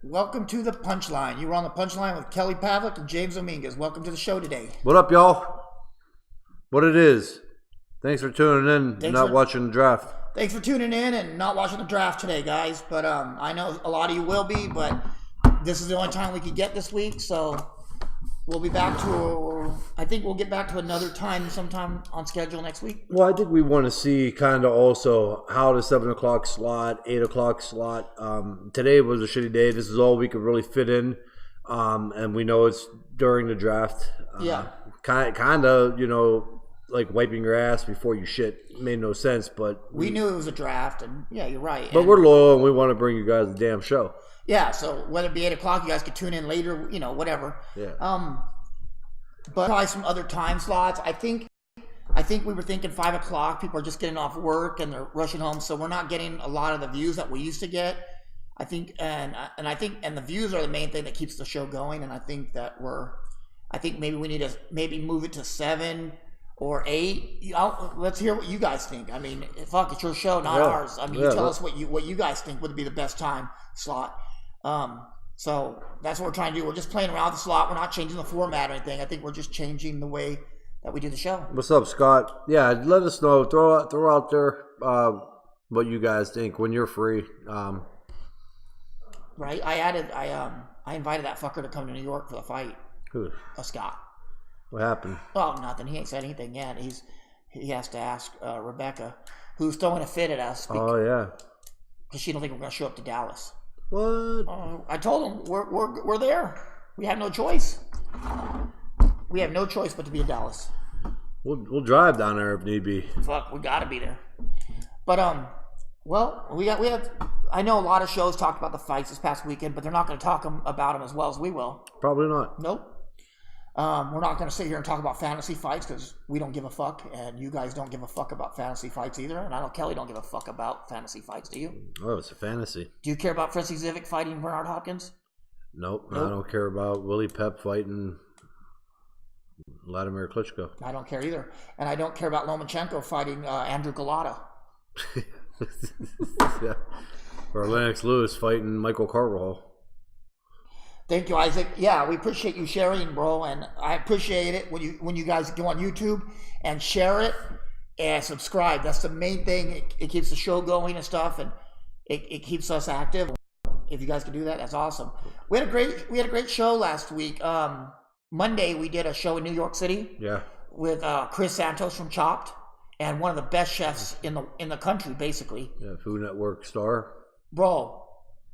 Welcome to the Punchline. You were on the Punchline with Kelly Pavlik and James Dominguez. Welcome to the show today. What up, y'all? What it is. Thanks for tuning in and not watching the draft. Thanks for tuning in and not watching the draft today, guys. But I know a lot of you will be, but this is the only time we could get this week, so we'll be back to, I think we'll get back to another time sometime on schedule next week. Well, I think we want to see kind of also how the 7 o'clock slot, 8 o'clock slot. Today was a shitty day. This is all we could really fit in. And we know it's during the draft. Yeah. Kind of, you know, like wiping your ass before you shit made no sense, but we knew it was a draft, and yeah, you're right. But we're loyal, and we want to bring you guys the damn show. Yeah, so whether it be 8 o'clock, you guys could tune in later, you know, whatever. Yeah. But probably some other time slots. I think we were thinking 5 o'clock. People are just getting off work and they're rushing home, so we're not getting a lot of the views that we used to get. I think, and the views are the main thing that keeps the show going. And I think maybe we need to move it to 7 or 8. Let's hear what you guys think. I mean, fuck, it's your show, not ours. I mean, you tell us what you guys think would be the best time slot. So that's what we're trying to do. We're just playing around with the slot. We're not changing the format or anything. I think we're just changing the way that we do the show. What's up, Scott? Yeah, let us know. Throw out there what you guys think when you're free. Right. I invited that fucker to come to New York for the fight. Who? Scott. What happened? Oh, nothing. He ain't said anything yet. He has to ask Rebecca, who's throwing a fit at us. Oh yeah. Because she don't think we're gonna show up to Dallas. What? I told him we're there. We have no choice. We have no choice but to be in Dallas. We'll drive down there if need be. Fuck, we gotta be there. But well, we have. I know a lot of shows talked about the fights this past weekend, but they're not going to talk about them as well as we will. Probably not. Nope. We're not going to sit here and talk about fantasy fights because we don't give a fuck, and you guys don't give a fuck about fantasy fights either. And I know Kelly don't give a fuck about fantasy fights. Do you? Oh, it's a fantasy. Do you care about Francis Zivic fighting Bernard Hopkins? Nope. I don't care about Willie Pep fighting Vladimir Klitschko. I don't care either, and I don't care about Lomachenko fighting Andrew Galata. Yeah. Or Lennox Lewis fighting Michael Carvajal. Thank you, Isaac. Yeah, we appreciate you sharing, bro, and I appreciate it when you guys go on YouTube and share it and subscribe. That's the main thing. It keeps the show going and stuff, and it keeps us active. If you guys can do that, that's awesome. We had a great show last week. Monday we did a show in New York City. Yeah. With Chris Santos from Chopped, and one of the best chefs in the country, basically. Yeah, Food Network star. Bro,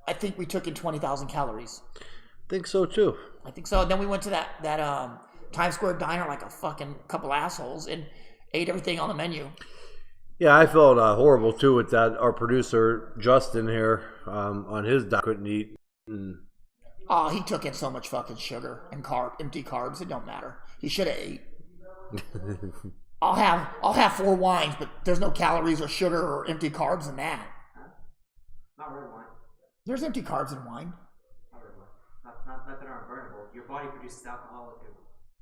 I think we took in 20,000 calories. Think so too. I think so. And then we went to that Times Square diner like a fucking couple assholes and ate everything on the menu. Yeah, I felt horrible too with that. Our producer Justin here on his diet couldn't eat. Oh, he took in so much fucking sugar and empty carbs. It don't matter. He should have ate. I'll have 4 wines, but there's no calories or sugar or empty carbs in that. Not red wine. There's empty carbs in wine. Not red wine. Not that aren't burnable. Your body produces alcohol.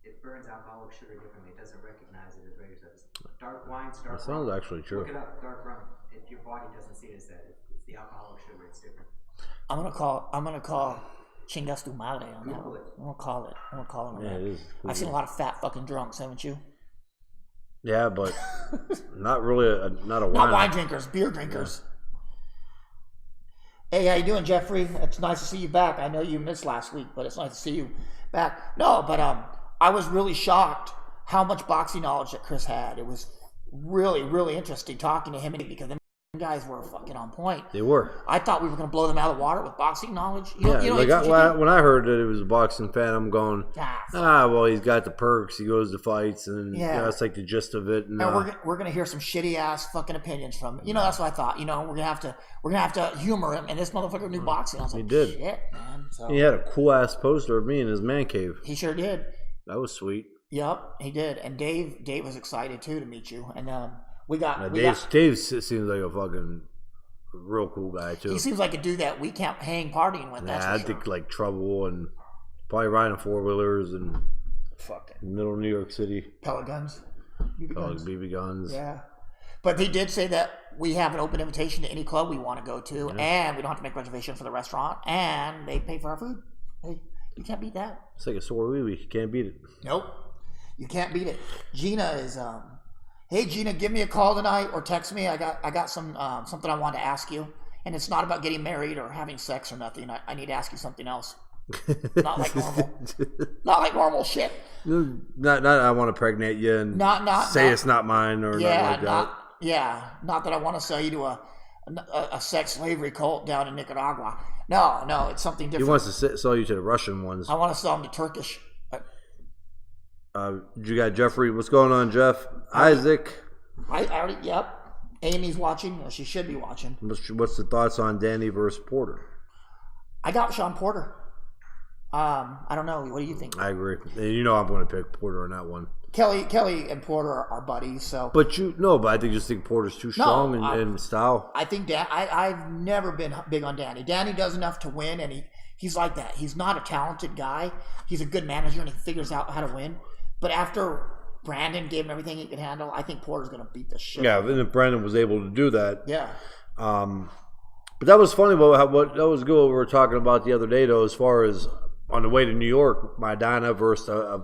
It burns alcoholic sugar differently. It doesn't recognize it as regular stuff. Dark wines, dark rum. That sounds actually true. Look it up, dark rum. Your body doesn't see it as that. It's the alcoholic sugar. It's different. I'm gonna call Chingas tu madre on that one. I'm gonna call him on that. It is. I've seen a lot of fat fucking drunks, haven't you? Yeah, but not really. Not a wine. Not wine drinkers, beer drinkers. Yeah. Hey, how you doing, Jeffrey? It's nice to see you back. I know you missed last week, but it's nice to see you back. No, but I was really shocked how much boxing knowledge that Chris had. It was really, really interesting talking to him because them guys were fucking on point. They were. I thought we were going to blow them out of the water with boxing knowledge. When I heard that it was a boxing fan, I'm going, well, he's got the perks. He goes to fights, and that's like the gist of it. And we're going to hear some shitty ass fucking opinions from him. That's what I thought. We're going to have to humor him. And this motherfucker knew boxing. I was like, he did. Shit, man. So, he had a cool ass poster of me in his man cave. He sure did. That was sweet. Yep, he did. And Dave was excited too to meet you. And Dave seems like a fucking real cool guy too. He seems like a dude that we can't hang partying with. I think like trouble and probably riding 4-wheelers and fucking middle of New York City. Pellet guns, BB guns. Yeah, but he did say that we have an open invitation to any club we want to go to, and we don't have to make reservation for the restaurant, and they pay for our food. Hey, you can't beat that. It's like a sore wee-wee. You can't beat it. Nope. You can't beat it. Gina is hey Gina, give me a call tonight or text me. I got some something I want to ask you. And it's not about getting married or having sex or nothing. I need to ask you something else. Not like normal. Not like normal shit. Not I want to pregnate you and say it's not mine or nothing like that. Not that I want to sell you to a sex slavery cult down in Nicaragua. No, it's something different. He wants to sell you to the Russian ones. I want to sell them to Turkish. You got Jeffrey. What's going on, Jeff? Isaac. I already, yep. Amy's watching. Well, she should be watching. What's the thoughts on Danny versus Porter? I got Sean Porter. I don't know. What do you think? I agree. You know I'm going to pick Porter on that one. Kelly and Porter are buddies. So, but I just think Porter's too strong in style. I think I've never been big on Danny. Danny does enough to win, and he's like that. He's not a talented guy. He's a good manager, and he figures out how to win. But after Brandon gave him everything he could handle, I think Porter's going to beat the shit. Yeah, and if Brandon was able to do that. Yeah. But that was funny. What that was good. What we were talking about the other day, though, as far as on the way to New York, Maidana versus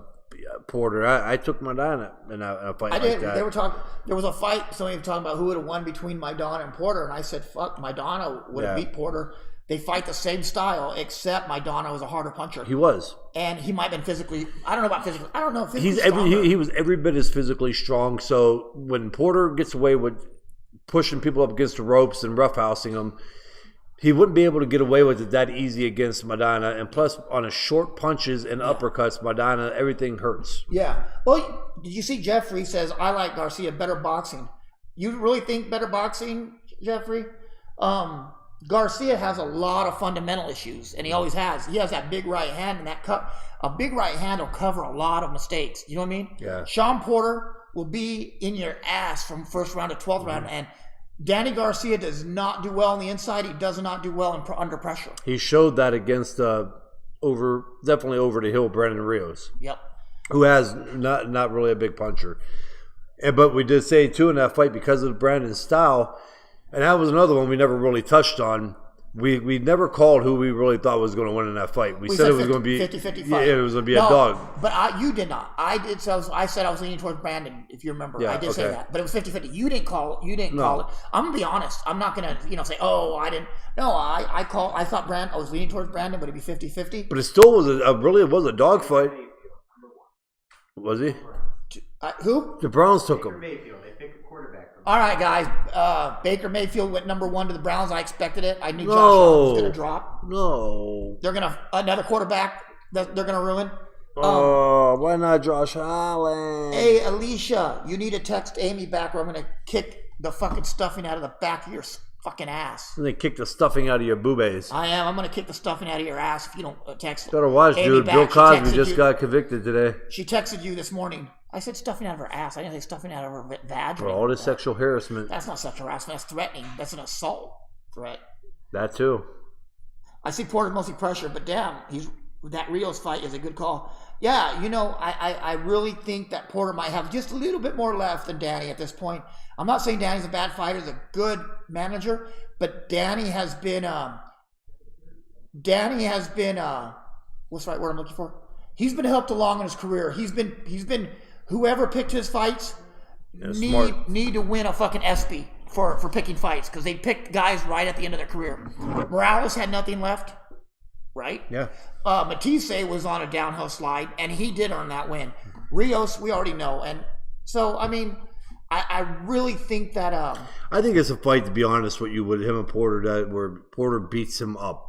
Porter. I took Maidana in a fight like that. They were talking. There was a fight. Somebody was talking about who would have won between Maidana and Porter, and I said, "Fuck, Maidana would have beat Porter." They fight the same style, except Maidana was a harder puncher. He was. And he might have been physically, I don't know about physically, I don't know. He was every bit as physically strong. So when Porter gets away with pushing people up against the ropes and roughhousing them, he wouldn't be able to get away with it that easy against Maidana. And plus, on his short punches and uppercuts, Maidana, everything hurts. Yeah. Well, did you see Jeffrey says, I like Garcia, better boxing. You really think better boxing, Jeffrey? Garcia has a lot of fundamental issues, and he always has. He has that big right hand, and a big right hand will cover a lot of mistakes. You know what I mean? Yeah. Sean Porter will be in your ass from first round to 12th round, and Danny Garcia does not do well on the inside. He does not do well under pressure. He showed that against definitely over the hill Brandon Rios. Yep. Who has not really a big puncher. But we did say too in that fight, because of Brandon's style. And that was another one we never really touched on. We never called who we really thought was going to win in that fight. We said it was going to be 50-50 fight. Yeah, it was going to be a dog. But you did not. I did. So I said I was leaning towards Brandon. If you remember, I did say that. But it was 50-50. You didn't call it. I'm gonna be honest. I'm not gonna say, oh, I didn't. No, I thought I was leaning towards Brandon, but it'd be 50-50. But it still was a dog fight. Was he? Who? The Browns took him. All right, guys. Baker Mayfield went number 1 to the Browns. I expected it. I knew Josh Allen was going to drop. No. They're going to another quarterback that they're going to ruin. Why not Josh Allen? Hey, Alicia, you need to text Amy back, or I'm going to kick the fucking stuffing out of the back of your fucking ass. And they kick the stuffing out of your boobies. I am. I'm going to kick the stuffing out of your ass if you don't text. Better watch, Amy dude. back. Bill Cosby just got convicted today. She texted you this morning. I said stuffing out of her ass. I didn't say stuffing out of her vag. For all this sexual harassment. That's not sexual harassment. That's threatening. That's an assault threat. That too. I see Porter mostly pressure, but damn, that Rios fight is a good call. Yeah, I really think that Porter might have just a little bit more left than Danny at this point. I'm not saying Danny's a bad fighter. He's a good manager, but Danny has been what's the right word I'm looking for? He's been helped along in his career. He's been whoever picked his fights need to win a fucking ESPY for picking fights, because they picked guys right at the end of their career. Morales had nothing left, right? Yeah. Matisse was on a downhill slide, and he did earn that win. Rios, we already know. And so, I mean, I really think that... I think it's a fight, to be honest with you, with him and Porter, where Porter beats him up.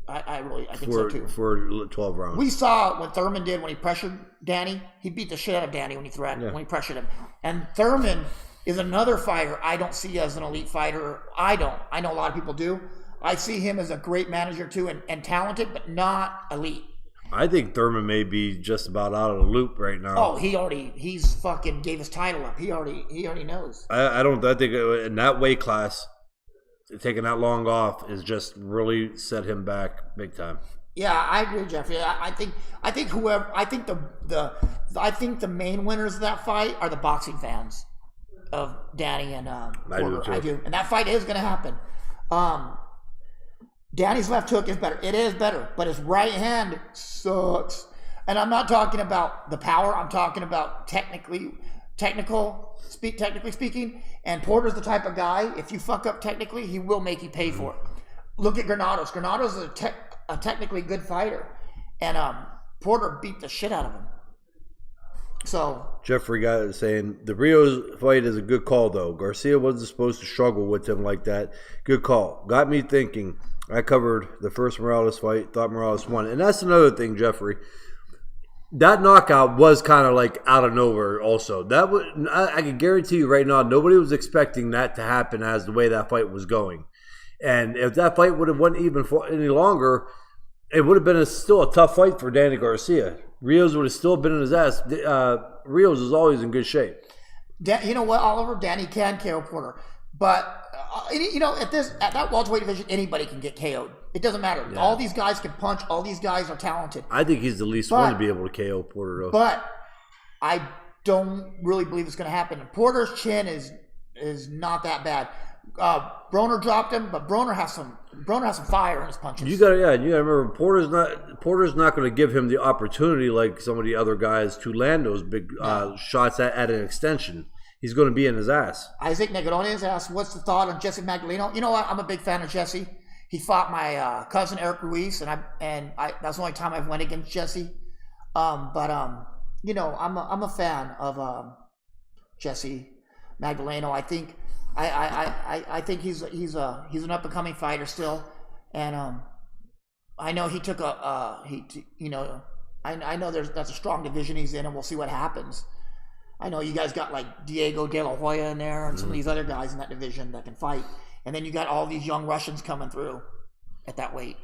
I think so too. For 12 rounds. We saw what Thurman did when he pressured Danny. He beat the shit out of Danny when he when he pressured him. And Thurman is another fighter I don't see as an elite fighter. I don't. I know a lot of people do. I see him as a great manager too, and talented, but not elite. I think Thurman may be just about out of the loop right now. Oh, he's fucking gave his title up. He already knows. I think in that weight class, taking that long off is just really set him back big time. Yeah, I agree, Jeffrey. I think the main winners of that fight are the boxing fans. of Danny and do too. I do, and that fight is going to happen. Danny's left hook is better. It is better, but his right hand sucks. And I'm not talking about the power. I'm talking about technically speaking. And Porter's the type of guy, if you fuck up technically, he will make you pay for it. Look at Granados. Granados is a technically good fighter. And Porter beat the shit out of him. So Jeffrey got it saying the Rios fight is a good call though. Garcia wasn't supposed to struggle with him like that. Good call. Got me thinking. I covered the first Morales fight. Thought Morales won, and that's another thing, Jeffrey. That knockout was kind of like out of nowhere. Also, I can guarantee you right now, nobody was expecting that to happen as the way that fight was going. And if that fight would have went even any longer, it would have been still a tough fight for Danny Garcia. Rios would have still been in his ass. Rios is always in good shape. You know what, Oliver? Danny can KO Porter. But, at that welterweight division, anybody can get KO'd. It doesn't matter. Yeah. All these guys can punch. All these guys are talented. I think he's the least one to be able to KO Porter, though. But I don't really believe it's going to happen. Porter's chin is not that bad. Broner dropped him, but Broner has some fire in his punches. You gotta remember Porter's not going to give him the opportunity like some of the other guys to land those big shots at an extension. He's going to be in his ass. Isaac Negronez asked, "What's the thought on Jesse Magdaleno?" You know what? I'm a big fan of Jesse. He fought my cousin Eric Ruiz, and that's the only time I've went against Jesse. I'm a fan of Jesse Magdaleno. I think he's an up and coming fighter still, and I know he took I know that's a strong division he's in, and we'll see what happens. I know you guys got like Diego De La Hoya in there, and some of these other guys in that division that can fight, and then you got all these young Russians coming through at that weight.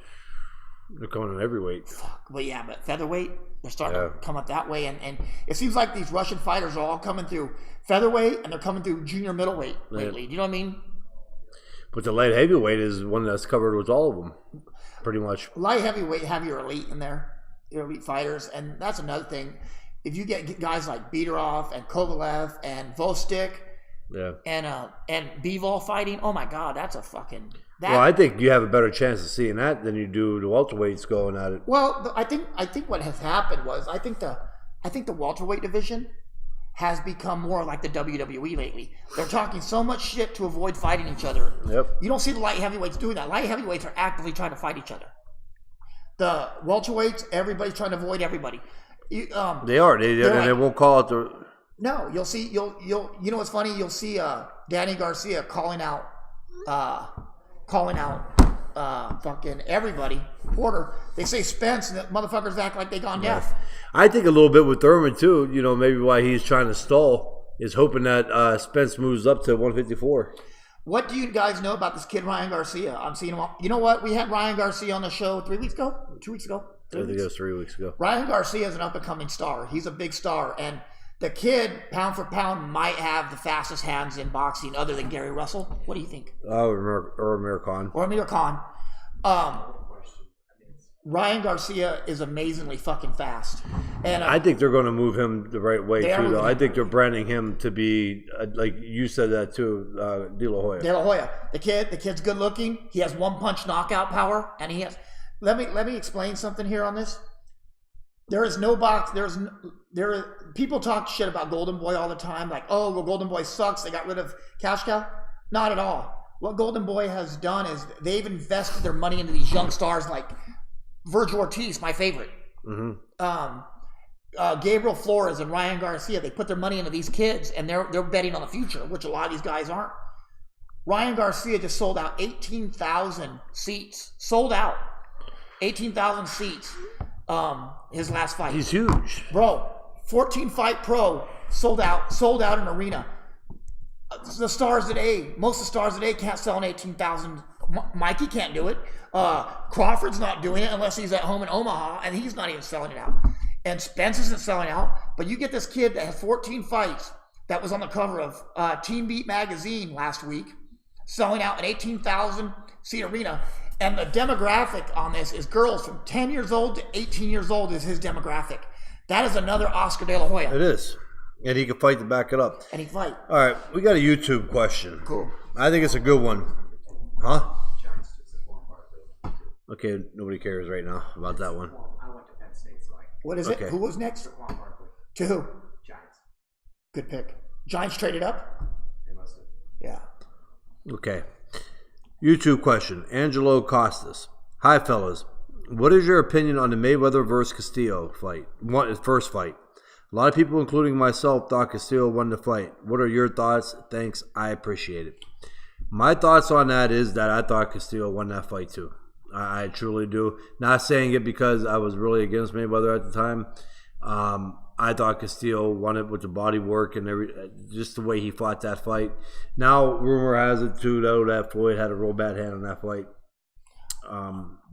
They're coming in every weight. But featherweight, they're starting to come up that way, and it seems like these Russian fighters are all coming through featherweight, and they're coming through junior middleweight lately. Do you know what I mean? But the light heavyweight is one that's covered with all of them, pretty much. Light heavyweight have your elite in there, your elite fighters, and that's another thing. If you get guys like Biderov and Kovalev and Vostik, and Bivol fighting, oh my God, that's a fucking. Well, I think you have a better chance of seeing that than you do the welterweights going at it. Well, I think what has happened was I think the welterweight division has become more like the WWE lately. They're talking so much shit to avoid fighting each other. Yep. You don't see the light heavyweights doing that. Light heavyweights are actively trying to fight each other. The welterweights, everybody's trying to avoid everybody. They are. They won't call it the. No, you'll see. You know what's funny? You'll see Danny Garcia calling out fucking everybody. Porter. They say Spence, and the motherfuckers act like they gone deaf. I think a little bit with Thurman too. Maybe why he's trying to stall is hoping that Spence moves up to 154. What do you guys know about this kid Ryan Garcia? I'm seeing him. You know what? We had Ryan Garcia on the show 2 weeks ago. I think it was 3 weeks ago. Ryan Garcia is an up-and-coming star. He's a big star. And the kid, pound for pound, might have the fastest hands in boxing other than Gary Russell. What do you think? Or Amir Khan. Ryan Garcia is amazingly fucking fast. And I think they're going to move him the right way, too, though. I think they're branding him to be, like you said that, too, De La Hoya. De La Hoya. The kid's good looking. He has one-punch knockout power, and he has... Let me explain something here on this. There is no box. People talk shit about Golden Boy all the time, like, oh, well, Golden Boy sucks. They got rid of Cash Cow. Not at all. What Golden Boy has done is they've invested their money into these young stars like Virgil Ortiz, my favorite. Mm-hmm. Gabriel Flores and Ryan Garcia. They put their money into these kids, and they're betting on the future, which a lot of these guys aren't. Ryan Garcia just sold out 18,000 seats. Sold out. 18,000 seats. His last fight. He's huge, bro. 14 fight pro sold out an arena. The stars today, most of the stars today can't sell an 18,000. Mikey can't do it. Crawford's not doing it unless he's at home in Omaha, and he's not even selling it out. And Spence isn't selling out. But you get this kid that has 14 fights that was on the cover of Team Beat magazine last week, selling out an 18,000 seat arena. And the demographic on this is girls from 10 years old to 18 years old is his demographic. That is another Oscar De La Hoya. It is. And he can fight to back it up. And he fight. All right, we got a YouTube question. Cool. I think it's a good one. Huh? Okay, nobody cares right now about that one. I went to Penn State, so What is it? Who was next? To who? Giants. Good pick. Giants traded up? They must have. Yeah. Okay. YouTube question. Angelo Costas. Hi, fellas. What is your opinion on the Mayweather versus Castillo fight? First fight. A lot of people, including myself, thought Castillo won the fight. What are your thoughts? Thanks. I appreciate it. My thoughts on that is that I thought Castillo won that fight too. I truly do. Not saying it because I was really against Mayweather at the time. I thought Castillo won it with the body work and just the way he fought that fight. Now, rumor has it too that Floyd had a real bad hand on that fight.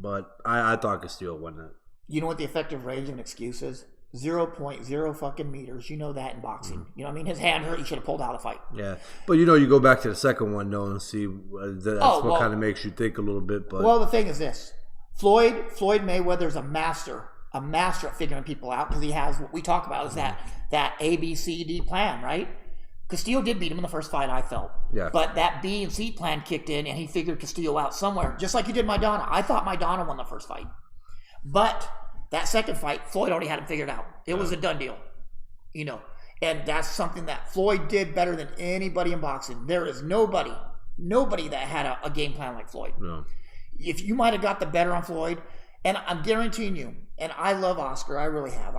But I thought Castillo won that. You know what the effective range of an excuse is? 0.0 fucking meters. You know that in boxing. You know what I mean? His hand hurt. He should have pulled out the fight. Yeah. But, you go back to the second one, though, and see that's what kind of makes you think a little bit. But well, the thing is this. Floyd Mayweather's a master at figuring people out because he has what we talk about is that A, B, C, D plan, right? Castillo did beat him in the first fight, I felt. Yeah. But that B and C plan kicked in, and he figured Castillo out somewhere, just like he did Maidana. I thought Maidana won the first fight. But that second fight, Floyd already had him figured out. It was a done deal, And that's something that Floyd did better than anybody in boxing. There is nobody that had a game plan like Floyd. No. If you might have got the better on Floyd, and I'm guaranteeing you, and I love Oscar, I really have.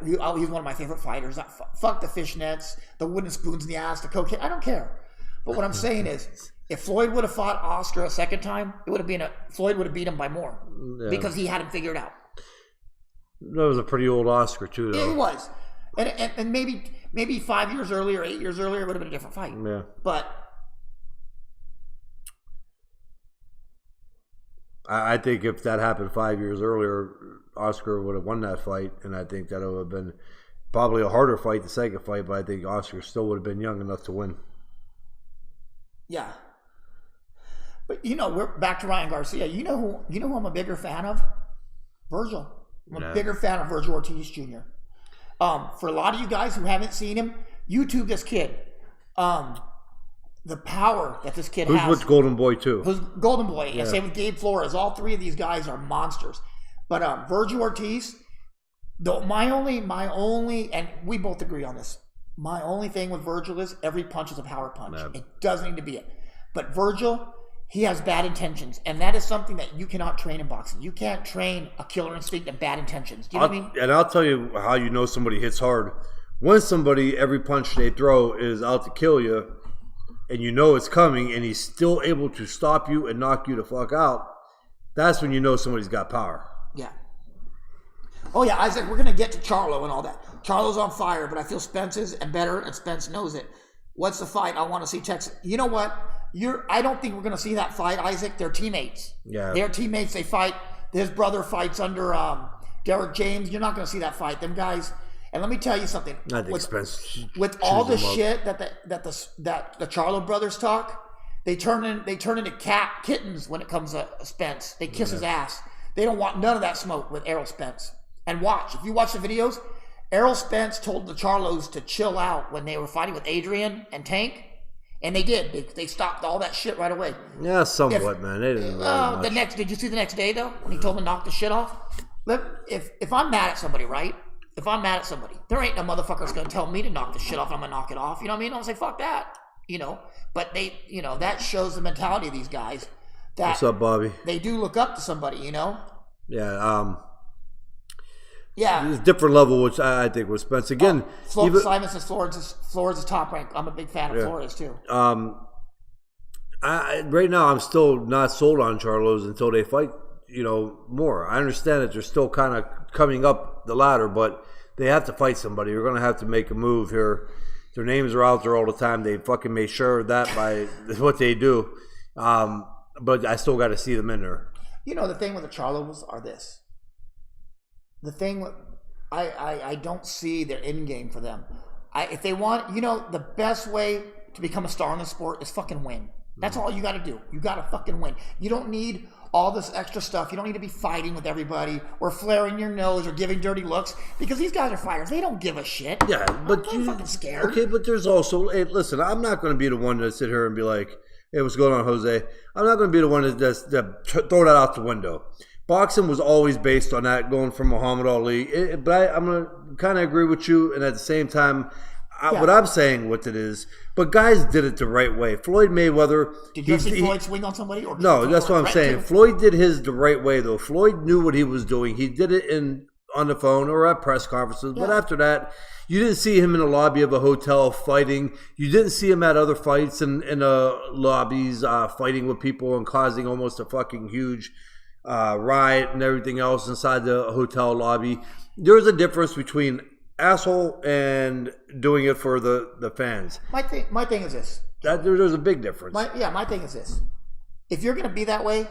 He's one of my favorite fighters. Fuck the fishnets, the wooden spoons in the ass, the cocaine. I don't care. But what I'm saying is, if Floyd would have fought Oscar a second time, Floyd would have beat him by more because he had him figured out. That was a pretty old Oscar too, though. It was, and maybe 5 years earlier, 8 years earlier, it would have been a different fight. Yeah, but I think if that happened 5 years earlier, Oscar would have won that fight, and I think that would have been probably a harder fight, the second fight. But I think Oscar still would have been young enough to win. Yeah, but we're back to Ryan Garcia. You know who I'm a bigger fan of? Virgil. I'm a bigger fan of Virgil Ortiz Jr. For a lot of you guys who haven't seen him, YouTube this kid. The power that this kid has. Who's with Golden Boy too? Who's Golden Boy? Yeah. Same with Gabe Flores. All three of these guys are monsters. But Virgil Ortiz, my only, and we both agree on this. My only thing with Virgil is every punch is a power punch. It doesn't need to be it. But Virgil, he has bad intentions, and that is something that you cannot train in boxing. You can't train a killer instinct and bad intentions. Do you know what I mean? And I'll tell you how you know somebody hits hard. When somebody, every punch they throw is out to kill you, and you know it's coming, and he's still able to stop you and knock you the fuck out, that's when you know somebody's got power. Yeah. Oh, yeah, Isaac, we're going to get to Charlo and all that. Charlo's on fire, but I feel Spence is better, and Spence knows it. What's the fight? I want to see Texas. You know what? I don't think we're going to see that fight, Isaac. They're teammates. Yeah. They're teammates. They fight. His brother fights under Derek James. You're not going to see that fight. Them guys. And let me tell you something. I think Spence. With all the shit that the Charlo brothers talk, they turn into kittens when it comes to Spence. They kiss his ass. They don't want none of that smoke with Errol Spence. And watch. If you watch the videos, Errol Spence told the Charlos to chill out when they were fighting with Adrian and Tank. And they did. They stopped all that shit right away. Yeah, somewhat, man. They didn't really much. Did you see the next day, though, when he told them to knock the shit off? If I'm mad at somebody, right? If I'm mad at somebody, there ain't no motherfuckers going to tell me to knock the shit off. I'm going to knock it off. You know what I mean? I'll say, fuck that. But they, that shows the mentality of these guys. What's up, Bobby? They do look up to somebody, Yeah, Yeah. There's a different level, which I think was Spence. Again, Simon says Flores is top rank. I'm a big fan of Flores, too. Right now, I'm still not sold on Charlos until they fight, more. I understand that they're still kind of coming up the ladder, but they have to fight somebody. We're going to have to make a move here. Their names are out there all the time. They fucking made sure of that by what they do. But I still got to see them in there. The thing with the Charlos are this. The thing with I don't see their end game for them. If they want, the best way to become a star in the sport is fucking win. That's all you got to do. You got to fucking win. You don't need all this extra stuff. You don't need to be fighting with everybody or flaring your nose or giving dirty looks because these guys are fighters. They don't give a shit. Yeah, but I'm fucking scared. Okay, but there's also, hey, listen, I'm not going to be the one to sit here and be like, hey, what's going on, Jose? I'm not going to be the one that throw that out the window. Boxing was always based on that, going from Muhammad Ali. But I'm going to kind of agree with you, and at the same time, what I'm saying with it is, but guys did it the right way. Floyd Mayweather. Did you see Floyd swing on somebody? Or no, that's what I'm saying. Floyd did his the right way, though. Floyd knew what he was doing. He did it on the phone or at press conferences. Yeah. But after that, you didn't see him in the lobby of a hotel fighting. You didn't see him at other fights in lobbies fighting with people and causing almost a fucking huge riot and everything else inside the hotel lobby. There's a difference between asshole and doing it for the fans. My thing is this. There's a big difference. My thing is this. If you're going to be that way,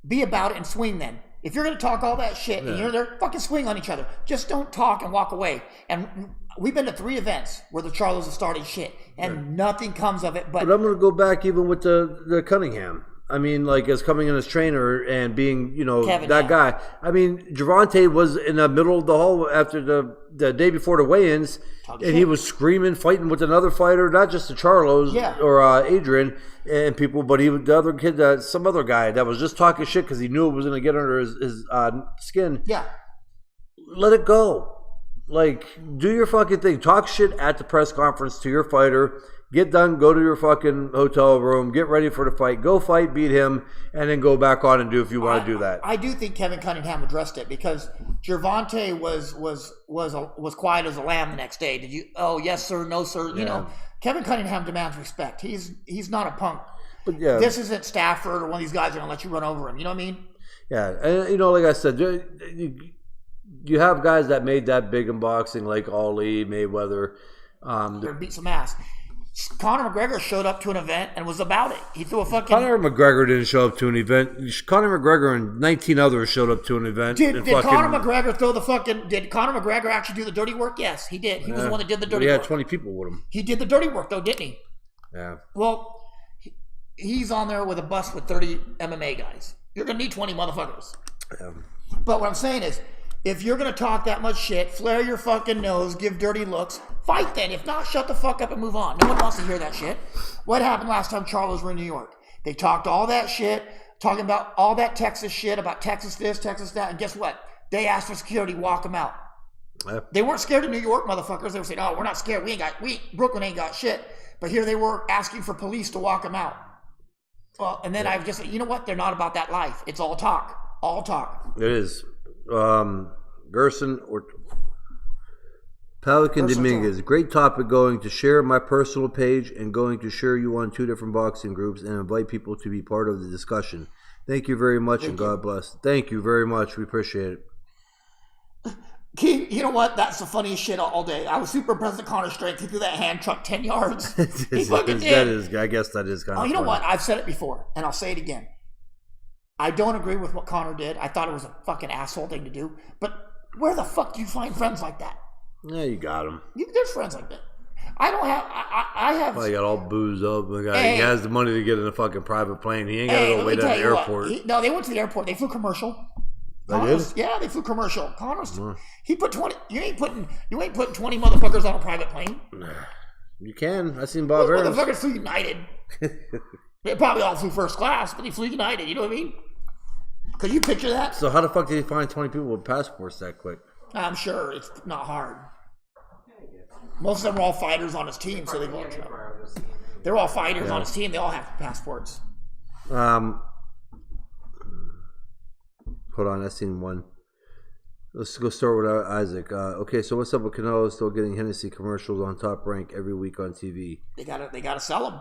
be about it and swing then. If you're going to talk all that shit and you're there, fucking swing on each other. Just don't talk and walk away. And we've been to 3 events where the Charlos have started shit and nothing comes of it. But I'm going to go back even with the Cunningham. I mean, like, as coming in as trainer and being, Kevin, that guy. I mean, Gervonta was in the middle of the hall after the day before the weigh-ins, and he was screaming, fighting with another fighter, not just the Charlos or Adrian and people, but the other kid, some other guy that was just talking shit because he knew it was going to get under his skin. Yeah. Let it go. Like, do your fucking thing. Talk shit at the press conference to your fighter. Get done, go to your fucking hotel room, get ready for the fight, go fight, beat him, and then go back on and do if you want to do that. I do think Kevin Cunningham addressed it because Gervonta was quiet as a lamb the next day. Did you? Oh, yes, sir, no, sir. Yeah. Kevin Cunningham demands respect. He's not a punk. But yeah, this isn't Stafford or one of these guys that are gonna let you run over him. You know what I mean? Yeah, and like I said, you have guys that made that big in boxing like Ali, Mayweather. Beat some ass. Conor McGregor showed up to an event and was about it. He threw a fucking... Conor McGregor didn't show up to an event. Conor McGregor and 19 others showed up to an event. Did Conor McGregor throw the fucking... Did Conor McGregor actually do the dirty work? Yes, he did. He was the one that did the dirty work. He had 20 people with him. He did the dirty work, though, didn't he? Yeah. Well, he's on there with a bus with 30 MMA guys. You're going to need 20 motherfuckers. Yeah. But what I'm saying is, if you're going to talk that much shit, flare your fucking nose, give dirty looks, fight then. If not, shut the fuck up and move on. No one wants to hear that shit. What happened last time Charlos were in New York? They talked all that shit, talking about all that Texas shit, about Texas this, Texas that, and guess what? They asked for security, walk them out. Yep. They weren't scared of New York motherfuckers. They were saying, oh, we're not scared. Brooklyn ain't got shit. But here they were asking for police to walk them out. Well, and then I've just said, you know what? They're not about that life. It's all talk. All talk. It is. Gerson or Pelican Dominguez. Great topic. Going to share my personal page and going to share you on 2 different boxing groups and invite people to be part of the discussion. Thank you very much and God bless. Thank you very much. We appreciate it. You know what? That's the funniest shit all day. I was super impressed with Conor's strength. He threw that hand truck 10 yards. He fucking did. I guess that is kind of you know funny. What? I've said it before, and I'll say it again. I don't agree with what Conor did. I thought it was a fucking asshole thing to do. But where the fuck do you find friends like that? Yeah, you got him. There's friends like that. I don't have. I have. Well, he got all boozed up. He has the money to get in a fucking private plane. He ain't got to go wait at the airport. They went to the airport. They flew commercial. They did? Yeah, they flew commercial. Connor's. He put 20. You ain't putting 20 motherfuckers on a private plane. You can. I seen Bob Aarons. Motherfuckers flew United. They probably all flew first class, but he flew United. You know what I mean? Could you picture that? So how the fuck did he find 20 people with passports that quick? I'm sure it's not hard. Most of them are all fighters on his team, so they're all fighters on his team. They all have passports. Hold on, I seen one. Let's go start with Isaac. Okay, so what's up with Canelo still getting Hennessy commercials on Top Rank every week on TV? They gotta sell them.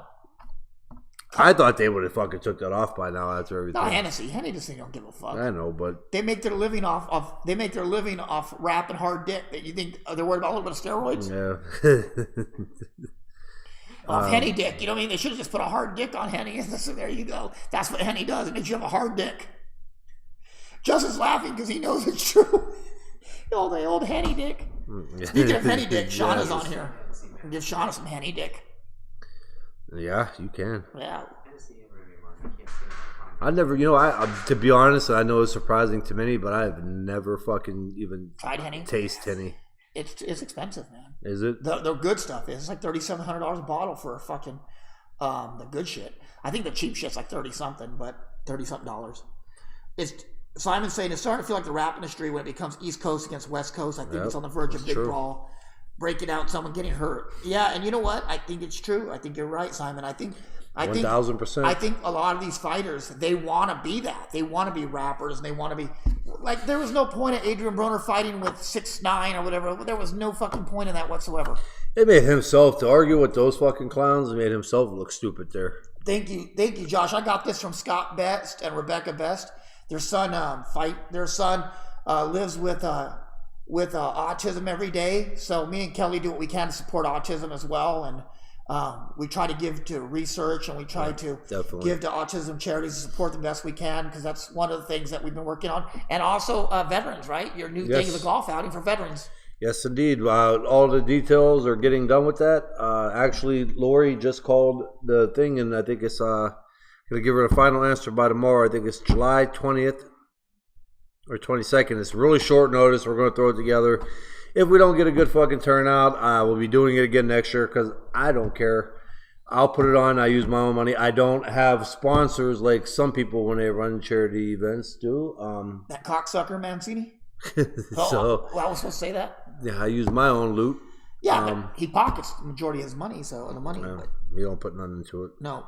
I thought they would have fucking took that off by now after everything. Not Hennessy. Hennessy don't give a fuck. I know, but they make their living off rap and hard dick. That you think they're worried about a little bit of steroids? Yeah. Off Henny dick. You know what I mean? They should have just put a hard dick on Henny. So there you go. That's what Henny does. It makes you have a hard dick. Justin's laughing because he knows it's true. the old Henny dick. Speaking of Henny dick, Shauna's on here. Give Shauna some Henny dick. Yeah, you can. Yeah. fantasy and movie market. I can't stand that. I never, I to be honest, I know it's surprising to many, but I've never fucking even Tried Henny? taste Henny. It's expensive, man. Is it? The good stuff is. It's like $3,700 a bottle for a fucking the good shit. I think the cheap shit's like 30 something, but $30-something. It's Simon's saying it's starting to feel like the rap industry when it becomes East Coast against West Coast. I think it's on the verge of big brawl, breaking out, someone getting hurt. Yeah, and you know what? I think it's true. I think you're right, Simon. I think 1,000%. I think a lot of these fighters, they want to be that. They want to be rappers, and they want to be like. There was no point of Adrian Broner fighting with 6ix9ine or whatever. There was no fucking point in that whatsoever. It made himself to argue with those fucking clowns. It made himself look stupid there. Thank you, Josh. I got this from Scott Best and Rebecca Best. Their son lives with autism every day. So me and Kelly do what we can to support autism as well, and we try to give to research, and we try to give to autism charities to support them best we can, because that's one of the things that we've been working on. And also veterans, right? Your new thing is a golf outing for veterans. Yes, indeed. All the details are getting done with that. Actually, Lori just called the thing, and I think it's going to give her a final answer by tomorrow. I think it's July 20th or 22nd. It's really short notice. We're going to throw it together. If we don't get a good fucking turnout, we'll be doing it again next year, because I don't care. I'll put it on. I use my own money. I don't have sponsors like some people when they run charity events do. That cocksucker Mancini? So I was supposed to say that? Yeah, I use my own loot. Yeah, but he pockets the majority of his money, so the money. But you don't put none into it. No.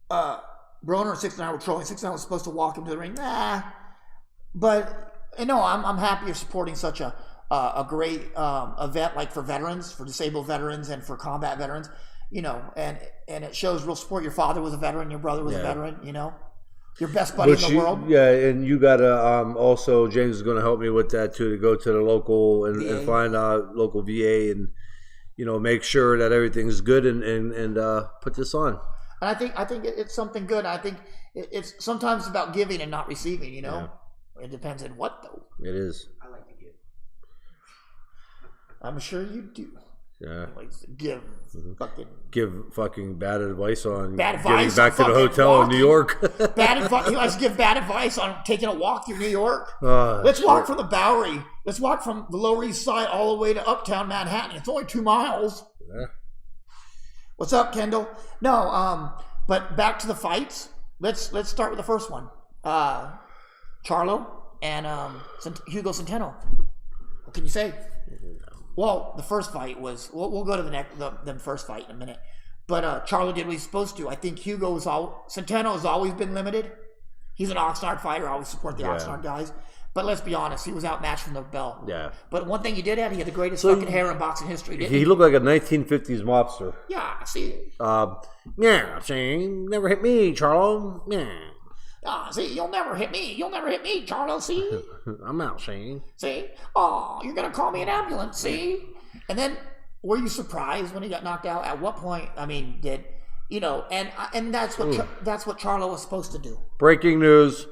Broner and 6ix9ine were trolling. 6ix9ine was supposed to walk him to the ring. Nah. But no, I'm happy you're supporting such a great event, like for veterans, for disabled veterans, and for combat veterans. And it shows real support. Your father was a veteran. Your brother was a veteran. Your best buddy in the world. Yeah, and you gotta also, James is gonna help me with that too, to go to the local and find local VA and make sure that everything's good and put this on. And I think it's something good. I think it's sometimes about giving and not receiving. Yeah. It depends on what though. It is. I like to give. I'm sure you do. Yeah. Like give fucking bad advice on getting back to the hotel in New York. Bad advice. Let's give bad advice on taking a walk through New York. Let's walk from the Bowery. Let's walk from the Lower East Side all the way to Uptown Manhattan. It's only 2 miles. Yeah. What's up, Kendall? No, but back to the fights. Let's start with the first one. Charlo and Hugo Centeno. What can you say? Well, the first fight was. We'll go to the first fight in a minute. But Charlo did what he's supposed to. I think Centeno has always been limited. He's an Oxnard fighter. I always support the Oxnard guys. But let's be honest, he was outmatched from the bell. Yeah. But one thing he did have, he had the greatest fucking hair in boxing history, didn't he? He looked like a 1950s mobster. Yeah, see. Yeah, see, never hit me, Charlo. Yeah. See, you'll never hit me. You'll never hit me, Charlo, see? I'm out, see? See? Oh, you're going to call me an ambulance, see? And then, were you surprised when he got knocked out? At what point, I mean, and that's what Charlo was supposed to do. Breaking news.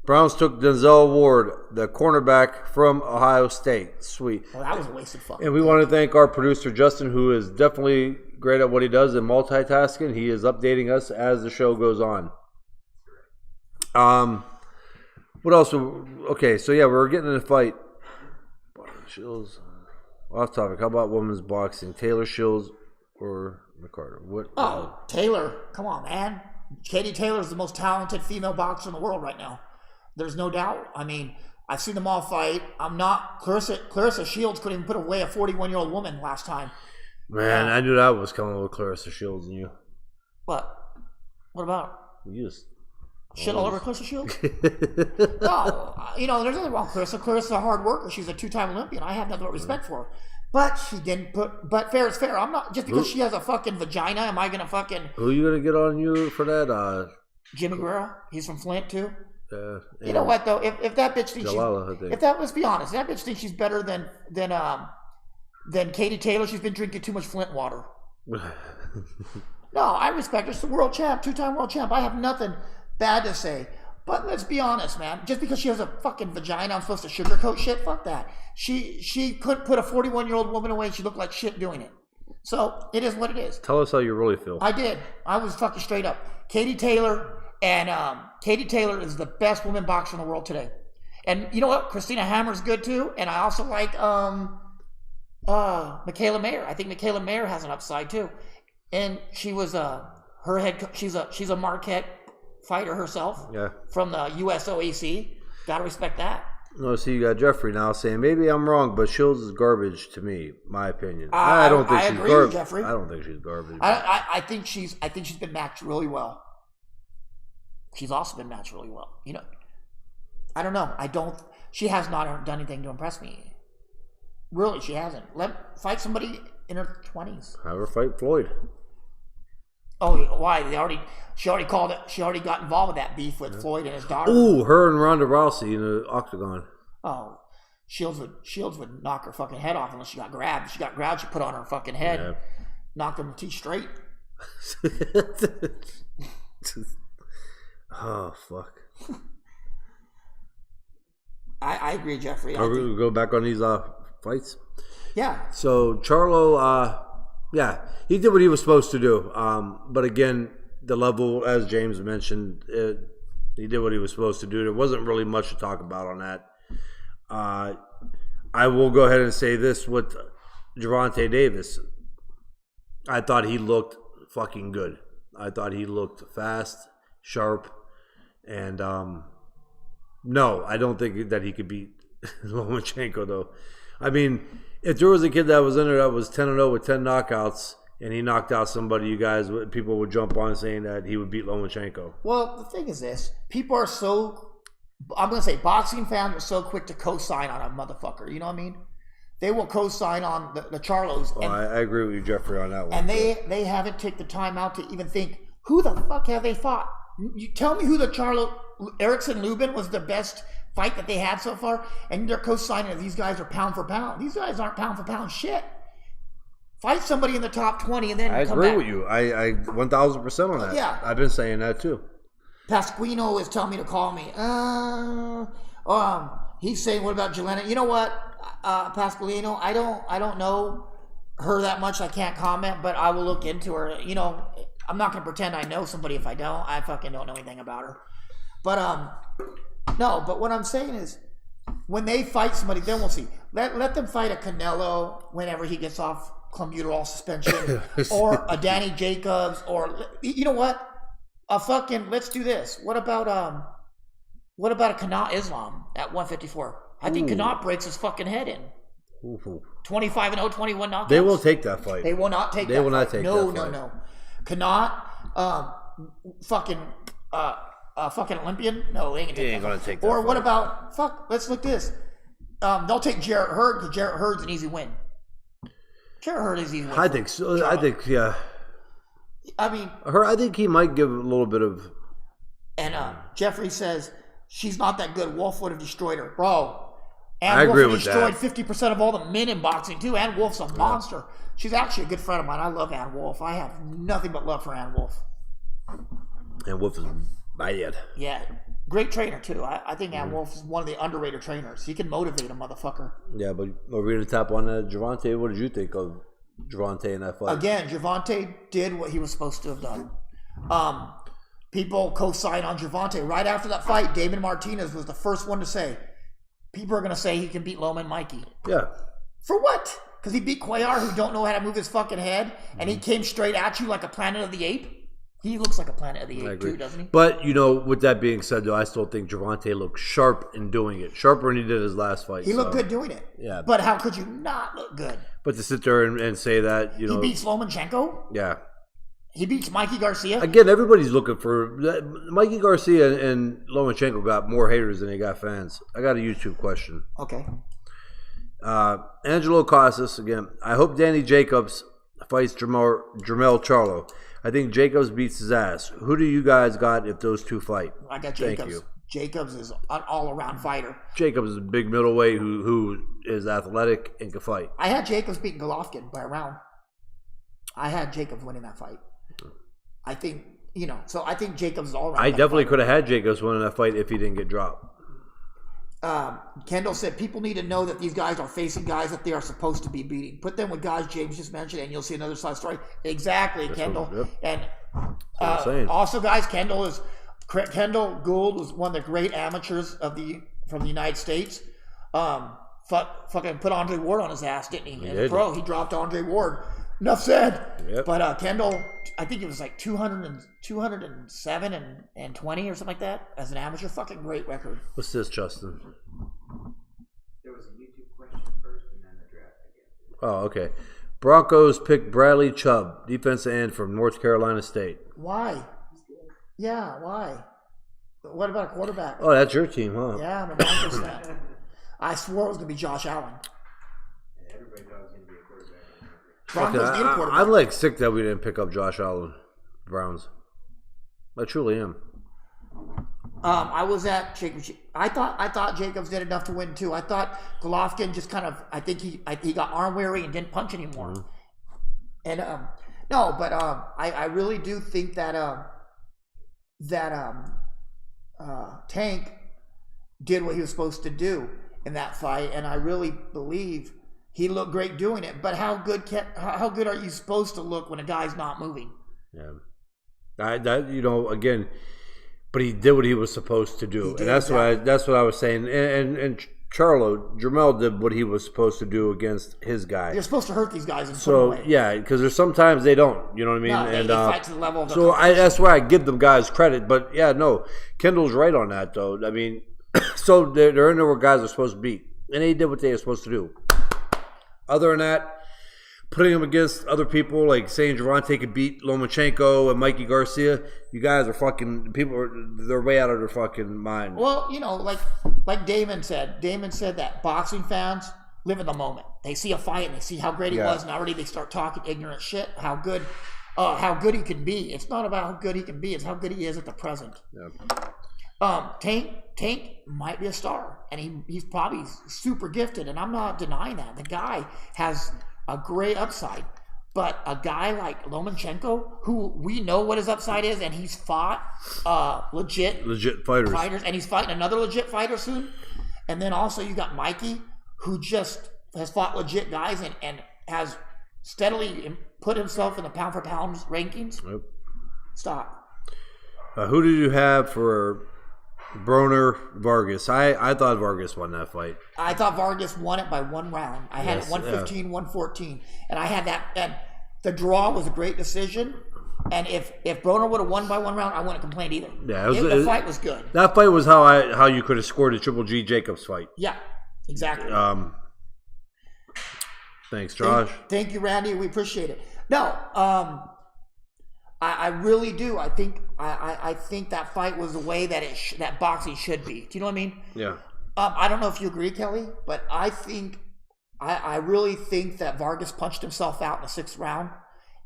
Browns took Denzel Ward, the cornerback from Ohio State. Sweet. Well, that was a wasted fucking. And we want to thank our producer, Justin, who is definitely great at what he does in multitasking. He is updating us as the show goes on. What else? Okay, so yeah, we're getting in a fight. Shields. Off topic. How about women's boxing? Taylor Shields or McCarter? What? Taylor. Come on, man. Katie Taylor is the most talented female boxer in the world right now. There's no doubt. I mean, I've seen them all fight. I'm not Clarissa Shields couldn't even put away a 41-year-old woman last time. Man, I knew that was coming with Clarissa Shields and you. What? What about? You just shit all over Clarissa Shields? No, there's nothing wrong with Clarissa. Clarissa's a hard worker. She's a 2-time Olympian. I have nothing but respect for her. But she didn't but fair is fair. I'm not, just because she has a fucking vagina, am I going to fucking... Who are you going to get on you for that? Jimmy Guerrero. He's from Flint, too. You know what though? If that bitch thinks let's be honest, if that bitch thinks she's better than Katie Taylor, she's been drinking too much Flint water. No, I respect her. She's a world champ, 2-time world champ. I have nothing bad to say. But let's be honest, man. Just because she has a fucking vagina, I'm supposed to sugarcoat shit? Fuck that. She couldn't put a 41-year-old woman away and she looked like shit doing it. So, it is what it is. Tell us how you really feel. I did. I was fucking straight up. Katie Taylor is the best woman boxer in the world today. And you know what? Christina Hammer's good too. And I also like Michaela Mayer. I think Michaela Mayer has an upside too. And she was she's a Marquette fighter herself. Yeah. From the USOAC. Gotta respect that. No, see, you got Jeffrey now saying maybe I'm wrong, but Shields is garbage to me. My opinion. I don't think she's garbage. Jeffrey. I don't think she's garbage. I think she's been matched really well. She's also been matched really well. You know, I don't know. She has not done anything to impress me. Really, she hasn't. Fight somebody in her 20s. Have her fight Floyd. Oh, why? She already called it. She already got involved with that beef with Floyd and his daughter. Ooh, her and Ronda Rousey in the octagon. Oh, Shields would knock her fucking head off unless she got grabbed. If she got grabbed, she put on her fucking head, knocked them teeth straight. Oh fuck. I agree, Jeffrey. Are we gonna go back on these fights? Yeah. So Charlo, he did what he was supposed to do. But again, the level, as James mentioned, he did what he was supposed to do. There wasn't really much to talk about on that. I will go ahead and say this with Gervonta Davis. I thought he looked fucking good. I thought he looked fast, sharp, and no, I don't think that he could beat Lomachenko, though. I mean, if there was a kid that was in there that was 10-0 with 10 knockouts, and he knocked out somebody, people would jump on saying that he would beat Lomachenko. Well, the thing is this. People are I'm going to say boxing fans are so quick to co-sign on a motherfucker. You know what I mean? They will co-sign on the Charlos. Oh, I agree with you, Jeffrey, on that one. And they haven't taken the time out to even think, who the fuck have they fought? You tell me who the Erickson Lubin was the best fight that they had so far, and they're co-signing that these guys are pound for pound. These guys aren't pound for pound shit. Fight somebody in the top 20 and then I come agree back. with you. I 1,000% on that. Yeah. I've been saying that too. Pasquino is telling me to call me. He's saying, what about Jelena? You know what, Pasquino? I don't know her that much. I can't comment, but I will look into her. You know, I'm not going to pretend I know somebody if I don't. I fucking don't know anything about her. But no. But what I'm saying is, when they fight somebody, then we'll see. Let them fight a Canelo whenever he gets off clenbuterol suspension, or a Danny Jacobs, or you know what? Let's do this. What about a Kanat Islam at 154? I think Kanat breaks his fucking head in. 25-0, 21 knockouts. They will take that fight. They will not take that fight. They will not take that fight. No. Kanat, fucking Olympian? No, they ain't gonna take that. Or what about, let's look this. They'll take Jarrett Hurd, because Jarrett Hurd's an easy win. Jarrett Hurd is easy win. I think so. I think, yeah. I mean, I think he might give a little bit of. And Jeffrey says she's not that good. Wolf would have destroyed her, bro. I agree with that. Destroyed 50% of all the men in boxing too. Ann Wolf's a monster. She's actually a good friend of mine. I love Ann Wolf. I have nothing but love for Ann Wolf. Ann Wolf is bad. Yeah, great trainer too. I think Ann Wolf is one of the underrated trainers. He can motivate a motherfucker. Yeah, but we're going to tap on Gervonta. What did you think of Gervonta in that fight? Again, Gervonta did what he was supposed to have done. People co-signed on Gervonta. Right after that fight, David Martinez was the first one to say, people are going to say he can beat Loma and Mikey. Yeah. For what? Because he beat Cuellar, who don't know how to move his fucking head, and he came straight at you like a Planet of the Ape. He looks like a Planet of the Ape too, doesn't he? But, with that being said, though, I still think Gervonta looked sharp in doing it. Sharper than he did his last fight. He looked good doing it. Yeah. But how could you not look good? But to sit there and say that, He beats Lomachenko? Yeah. He beats Mikey Garcia? Again, everybody's looking for... Mikey Garcia and Lomachenko got more haters than they got fans. I got a YouTube question. Okay. Angelo Casas, again, I hope Danny Jacobs fights Jermell Charlo. I think Jacobs beats his ass. Who do you guys got if those two fight? I got Jacobs. Thank you. Jacobs is an all-around fighter. Jacobs is a big middleweight who is athletic and can fight. I had Jacobs beating Golovkin by a round. I had Jacobs winning that fight. I think, so I think Jacobs is all-around. I definitely could have had Jacobs winning that fight if he didn't get dropped. Kendall said, people need to know that these guys are facing guys that they are supposed to be beating. Put them with guys James just mentioned, and you'll see another side story. Exactly, Kendall. And I'm saying. Also, guys, Kendall Gould was one of the great amateurs from the United States. Fucking put Andre Ward on his ass, didn't he? He In did. the pro, he dropped Andre Ward. Enough said. Yep. But Kendall, I think it was like 207 and 20 or something like that as an amateur. Fucking great record. What's this, Justin? There was a YouTube question first and then the draft again. Oh, okay. Broncos pick Bradley Chubb, defensive end from North Carolina State. Why? Yeah, why? What about a quarterback? Oh, that's your team, huh? Yeah, I'm a Broncos fan. I swore it was going to be Josh Allen. And everybody thought it was going to be a quarterback. Broncos need a quarterback. I'm like sick that we didn't pick up Josh Allen, Browns. I truly am. I was at Jacobs. I thought Jacobs did enough to win too. I thought Golovkin just kind of. I think he got arm weary and didn't punch anymore. Mm-hmm. And no, but I really do think that Tank did what he was supposed to do in that fight, and I really believe he looked great doing it. But how good are you supposed to look when a guy's not moving? Yeah, again, but he did what he was supposed to do, and that's what I was saying. And Jamel did what he was supposed to do against his guy. You're supposed to hurt these guys in some way. Yeah, because there's sometimes they don't. You know what I mean? No, they fight to the level of so that's why I give them guys credit. But yeah, no, Kendall's right on that though. I mean, so they're in there where guys are supposed to be, and they did what they were supposed to do. Other than that, putting them against other people, like saying Gervonta could beat Lomachenko and Mikey Garcia, you guys are fucking they're way out of their fucking mind. Well, like Damon said that boxing fans live in the moment. They see a fight and they see how great he was, and already they start talking ignorant shit. How good he can be. It's not about how good he can be; it's how good he is at the present. Yeah. Tank might be a star, and he's probably super gifted, and I'm not denying that. The guy has a great upside, but a guy like Lomachenko, who we know what his upside is, and he's fought legit fighters, and he's fighting another legit fighter soon. And then also you got Mikey, who just has fought legit guys and has steadily put himself in the pound for pound rankings. Yep. Stop. Who did you have for Broner Vargas? I thought Vargas won that fight. I thought Vargas won it by one round. I had it 115, 114. And I had that. And the draw was a great decision. And if Broner would have won by one round, I wouldn't complain either. Yeah, the fight was good. That fight was how you could have scored a Triple G Jacobs fight. Yeah, exactly. Thanks, Josh. Thank you, Randy. We appreciate it. No, I really do. I think that fight was the way that that boxing should be. Do you know what I mean? Yeah. I don't know if you agree, Kelly, but I really think that Vargas punched himself out in the 6th round,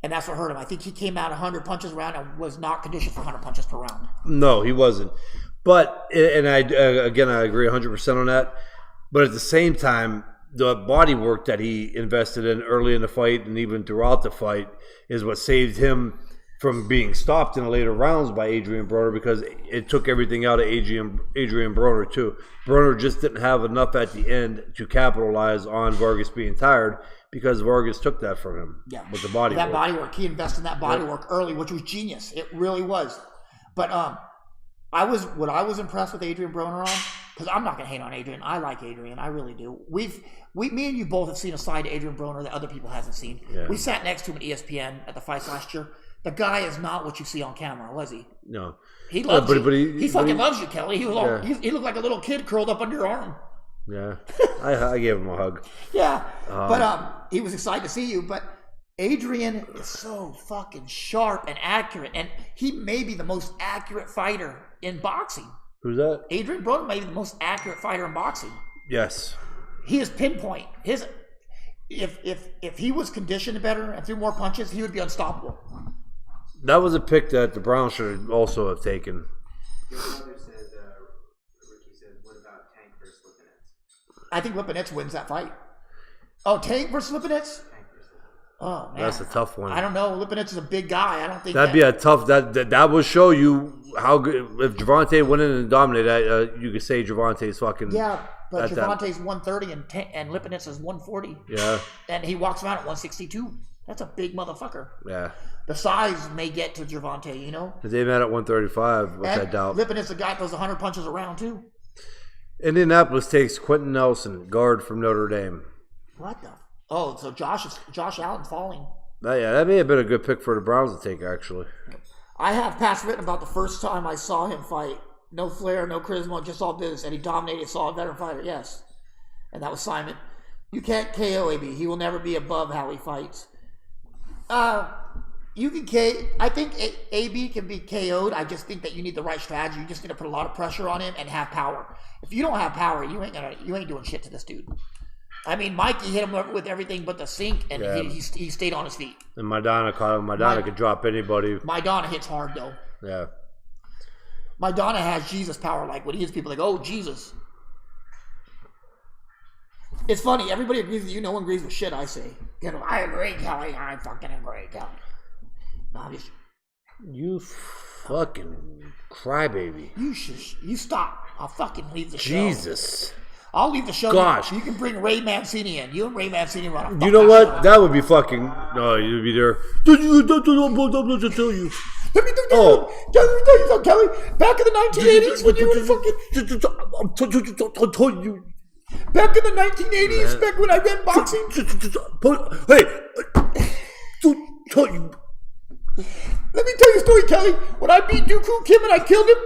and that's what hurt him. I think he came out 100 punches a round and was not conditioned for 100 punches per round. No, he wasn't. But and I agree 100% on that. But at the same time, the body work that he invested in early in the fight and even throughout the fight is what saved him from being stopped in the later rounds by Adrian Broner, because it took everything out of Adrian Broner too. Broner just didn't have enough at the end to capitalize on Vargas being tired, because Vargas took that from him with the body work. Body work. He invested in that body work early, which was genius. It really was. But I was impressed with Adrian Broner on, because I'm not going to hate on Adrian. I like Adrian. I really do. Me and you both have seen a side to Adrian Broner that other people hasn't seen. Yeah. We sat next to him at ESPN at the fights last year. The guy is not what you see on camera, was he? No. He loves you. But he fucking loves you, Kelly. He looked like a little kid curled up under your arm. Yeah. I gave him a hug. Yeah. But he was excited to see you. But Adrian is so fucking sharp and accurate. And he may be the most accurate fighter in boxing. Who's that? Adrian Broner may be the most accurate fighter in boxing. Yes. He is pinpoint. If he was conditioned better and threw more punches, he would be unstoppable. That was a pick that the Browns should also have taken. Your brother said, Ricky said, what about Tank versus Lipinets? I think Lipinets wins that fight. Oh, Tank versus Lipinets? Oh, man. That's a tough one. I don't know. Lipinets is a big guy. I don't think that'd be a tough. That would show you how good. If Gervonta went in and dominated, you could say Gervonta's fucking. Yeah, but Gervonta's 130 and Lipinets is 140. Yeah. And he walks around at 162. That's a big motherfucker. Yeah. the size may get to Gervonta, you know? They met at 135, which And I doubt. Lippin is the guy that throws 100 punches around, too. Indianapolis takes Quentin Nelson, guard from Notre Dame. What the? Oh, so Josh Allen falling. That may have been a good pick for the Browns to take, actually. I have past written about the first time I saw him fight. No flair, no charisma, just all business. And he dominated, solid veteran fighter, yes. And that was Simon. You can't KO AB. He will never be above how he fights. You can I think AB can be KO'd. I just think that you need the right strategy. You just need to put a lot of pressure on him and have power. If you don't have power, you ain't doing shit to this dude. I mean, Mikey hit him with everything but the sink, and he stayed on his feet. And Maidana caught him. Maidana could drop anybody. Maidana hits hard, though. Yeah. Maidana has Jesus power. Like, when he hits people, like, oh, Jesus. It's funny. Everybody agrees with you. No one agrees with shit I say. You know, I agree, Kelly. I fucking agree, Kelly. No, I'm just... You fucking crybaby. You stop. I'll fucking leave the show. Jesus. I'll leave the show. Gosh. You can bring Ray Mancini in. You and Ray Mancini run a You know what? show. That would be fucking... No, you'd be there. Let me tell you. Let me tell you something, Kelly. Back in the 1980s when you were fucking... I'm telling you. Back in the 1980s, back when I ran boxing. Hey. Let me tell you a story, Kelly. When I beat Dooku Kim and I killed him,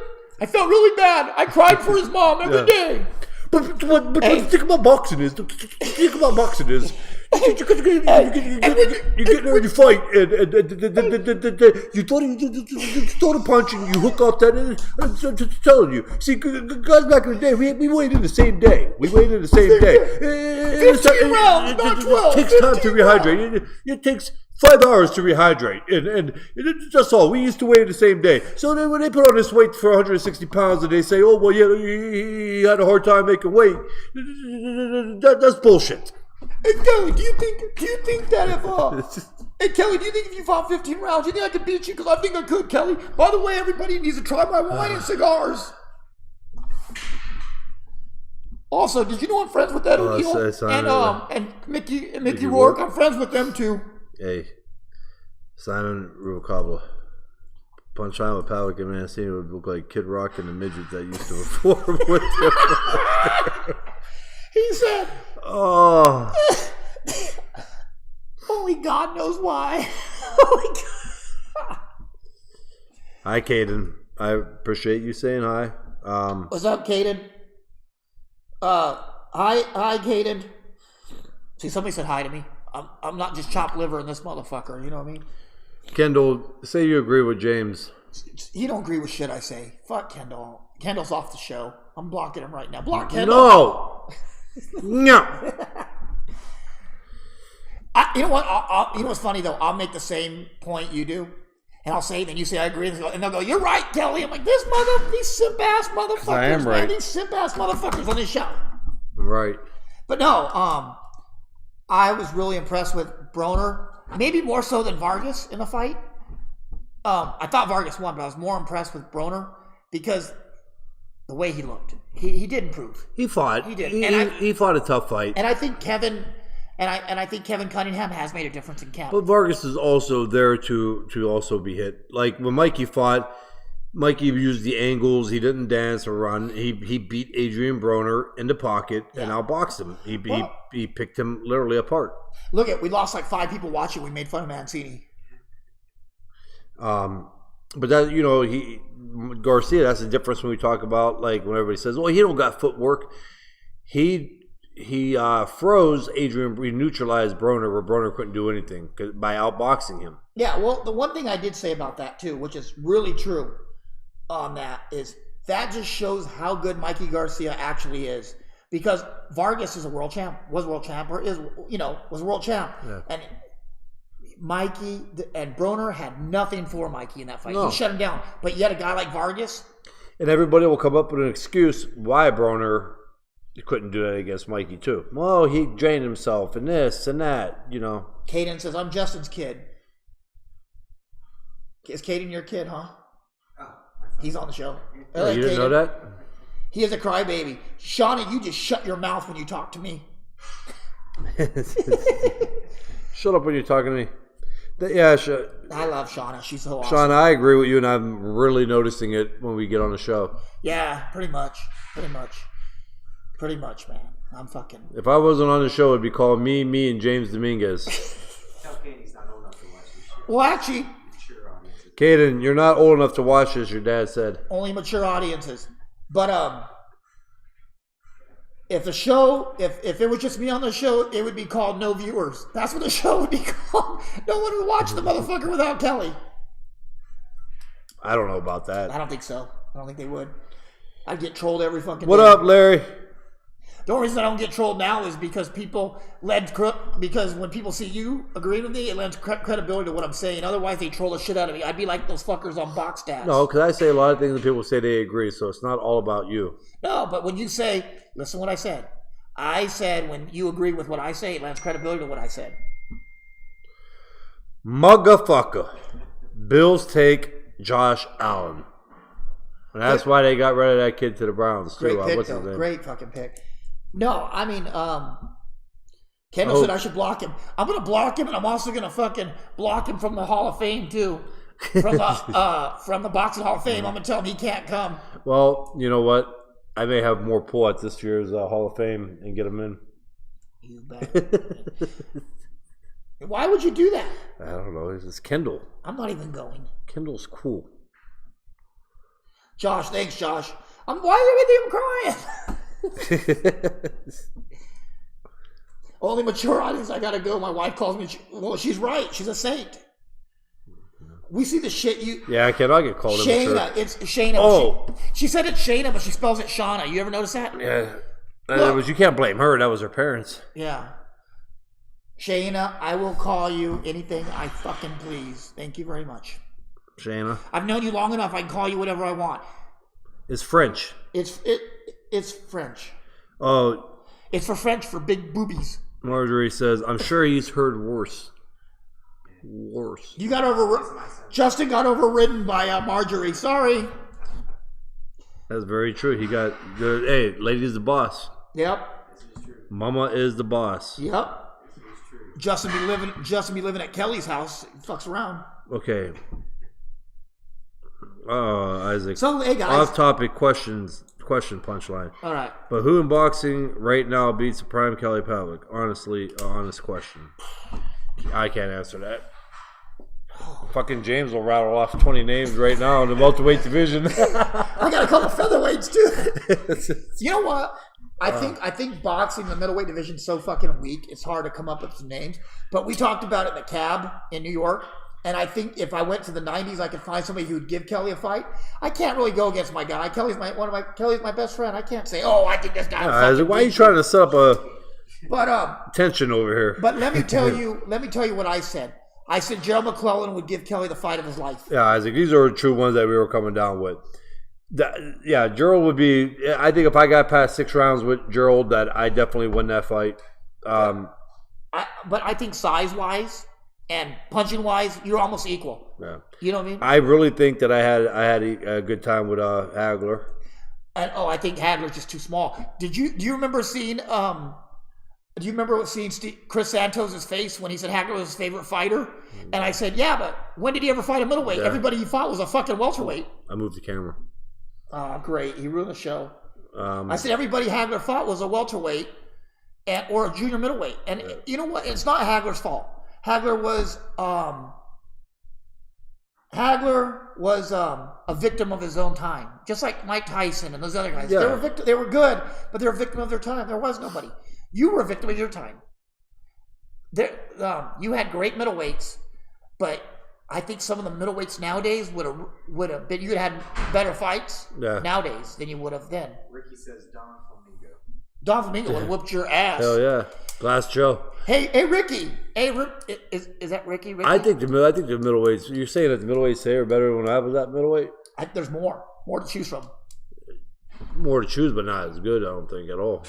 I felt really bad. I cried for his mom every day. But the thing about boxing is, you get there and you fight, and you throw the punch and you hook off that. I'm just telling you. See, guys back in the day, we weighed in the same day. 15 rounds, not 12. It takes time to rehydrate. It takes 5 hours to rehydrate, and that's all. We used to weigh the same day. So then when they put on this weight for 160 pounds and they say, oh, well, yeah, he had a hard time making weight, that's bullshit. Hey, Kelly, do you think that if, hey, Kelly, do you think if you fought 15 rounds, you think I could beat you? Because I think I could, Kelly. By the way, everybody needs to try my wine and cigars. Also, did you know I'm friends with that O'Neill? And Mickey Rourke? I'm friends with them, too. Hey, Simon Rubalcaba. Punchline with Palick and Mancini would look like Kid Rock and the midget that used to perform with him. He said, oh. Only God knows why. Only God. Hi, Caden. I appreciate you saying hi. What's up, Caden? Hi, Caden. See, somebody said hi to me. I'm not just chopped liver in this motherfucker, you know what I mean? Kendall, say you agree with James. He don't agree with shit I say. Fuck Kendall. Kendall's off the show. I'm blocking him right now. Block Kendall. No. You know what? You know what's funny though? I'll make the same point you do, and I'll say, then you say I agree, and they'll go, "You're right, Kelly." I'm like, these simp ass motherfuckers, I am right. man. These simp ass motherfuckers on this show. Right. But no, I was really impressed with Broner, maybe more so than Vargas in the fight. I thought Vargas won, but I was more impressed with Broner because the way he looked. He did improve. He fought. He did. He fought a tough fight. And I think Kevin Cunningham has made a difference in camp. But Vargas is also there to also be hit. Like when Mikey fought, Mikey used the angles. He didn't dance or run. He beat Adrian Broner in the pocket and outboxed him. He picked him literally apart. Look we lost like 5 people watching. We made fun of Mancini. But that Garcia. That's the difference when we talk about like when everybody says, "Well, he don't got footwork." He froze Adrian. We neutralized Broner where Broner couldn't do anything by outboxing him. Yeah. Well, the one thing I did say about that too, which is really true on that, is that just shows how good Mikey Garcia actually is. Because Vargas is a world champ, was a world champ, or was a world champ. Yeah. And Mikey and Broner had nothing for Mikey in that fight. No. He shut him down. But yet a guy like Vargas. And everybody will come up with an excuse why Broner couldn't do that against Mikey too. Well, he drained himself and this and that, Caden says, I'm Justin's kid. Is Caden your kid, huh? Oh, he's on the show. Oh, you didn't know that? He is a crybaby. Shauna, you just shut your mouth when you talk to me. Shut up when you're talking to me. Yeah, I love Shauna. She's so awesome. Sean, I agree with you, and I'm really noticing it when we get on the show. Yeah, pretty much, man. I'm fucking. If I wasn't on the show, it'd be called Me, and James Dominguez. Tell Katie's not old enough to watch this shit. Well, actually, Mature audiences. Caden, you're not old enough to watch this. Your dad said. only mature audiences. But if the show, if it was just me on the show, it would be called No Viewers. That's what the show would be called. No one would watch the motherfucker without Kelly. I don't know about that. I don't think so. I don't think they would. I'd get trolled every fucking What day. up, Larry? The only reason I don't get trolled now is because because when people see you agreeing with me, it lends credibility to what I'm saying. Otherwise, they troll the shit out of me. I'd be like those fuckers on box stats. No, because I say a lot of things and people say they agree, so it's not all about you. No, but when you say, listen what I said. I said when you agree with what I say, it lends credibility to what I said. Motherfucker. Bills take Josh Allen. And that's why they got rid of that kid to the Browns, too. Great pick, What's his though. name? Great fucking pick. No, I mean, Kendall said I should block him. I'm going to block him, and I'm also going to fucking block him from the Hall of Fame, too. From the Boxing Hall of Fame. I'm going to tell him he can't come. Well, you know what? I may have more pull at this year's Hall of Fame and get him in. You bet. Why would you do that? I don't know. It's Kendall. I'm not even going. Kendall's cool. Josh, thanks, Josh. Why are you crying? Only mature audience, I gotta go. My wife calls me. Well, she's right. She's a saint. We see the shit you. Yeah, I cannot get called immature. Shayna. It's Shayna. Oh. She said it's Shayna, but she spells it Shauna. You ever notice that? Yeah. Look. You can't blame her. That was her parents. Yeah. Shayna, I will call you anything I fucking please. Thank you very much. Shayna. I've known you long enough. I can call you whatever I want. It's French. It's French. Oh. It's for French for big boobies. Marjorie says, I'm sure he's heard worse. Worse. You got Justin got overridden by Marjorie. Sorry. That's very true. He got good. Hey, lady's the boss. Yep. Mama is the boss. Yep. Justin be living at Kelly's house. He fucks around. Okay. Oh, Isaac. So hey guys. Off-topic question punchline. All right. But who in boxing right now beats the prime Kelly Pavlik? Honestly, honest question. I can't answer that. Fucking James will rattle off 20 names right now in the welterweight division. I got a couple featherweights too. You know what? I think boxing, the middleweight division, is so fucking weak. It's hard to come up with some names. But we talked about it in the cab in New York. And I think if I went to the 90s, I could find somebody who would give Kelly a fight. I can't really go against my guy. Kelly's my best friend. I can't say, oh, I think this guy. Why are you trying to set up a tension over here? But let me tell you what I said. I said Gerald McClellan would give Kelly the fight of his life. Yeah, Isaac, these are the true ones that we were coming down with. Gerald would be. I think if I got past 6 rounds with Gerald, that I definitely win that fight. But I think size-wise and punching-wise, you're almost equal. Yeah. You know what I mean? I really think that I had a good time with Hagler. And I think Hagler's just too small. Do you remember seeing Chris Santos' face when he said Hagler was his favorite fighter? And I said, yeah, but when did he ever fight a middleweight? Yeah. Everybody he fought was a fucking welterweight. I moved the camera. Great. He ruined the show. I said everybody Hagler fought was a welterweight or a junior middleweight. And you know what? It's not Hagler's fault. Hagler was a victim of his own time, just like Mike Tyson and those other guys. Yeah. They were good, but they were a victim of their time. There was nobody. You were a victim of your time. You had great middleweights, but I think some of the middleweights nowadays would have been. You'd have had better fights nowadays than you would have then. Ricky says Don Flamingo. Don Flamingo would have whooped your ass. Hell yeah, Glass Joe. Hey, Ricky. Hey, is that Ricky? I think the middleweights. You're saying that the middleweights today are better than when I was at middleweight? There's more to choose from. More to choose, but not as good. I don't think at all.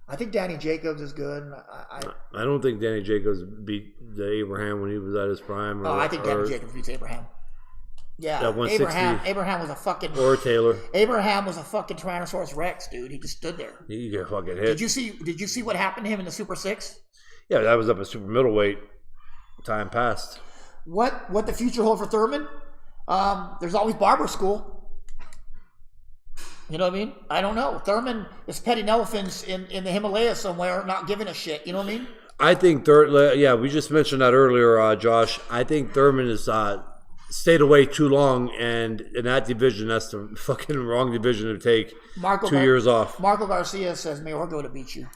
I think Danny Jacobs is good. I don't think Danny Jacobs beat Abraham when he was at his prime. I think Danny Jacobs beats Abraham. Yeah, Abraham was a fucking... Or Taylor. Abraham was a fucking Tyrannosaurus Rex, dude. He just stood there. He got fucking hit. Did you see what happened to him in the Super 6? Yeah, that was up at super middleweight. Time passed. what the future holds for Thurman, there's always barber school. You know what I mean? I don't know. Thurman is petting elephants in the Himalayas somewhere, not giving a shit. You know what I mean? I think we just mentioned that earlier, Josh. I think Thurman is stayed away too long, and in that division, that's the fucking wrong division to take. 2 years off. Marco Garcia says Mayorga would have beat you.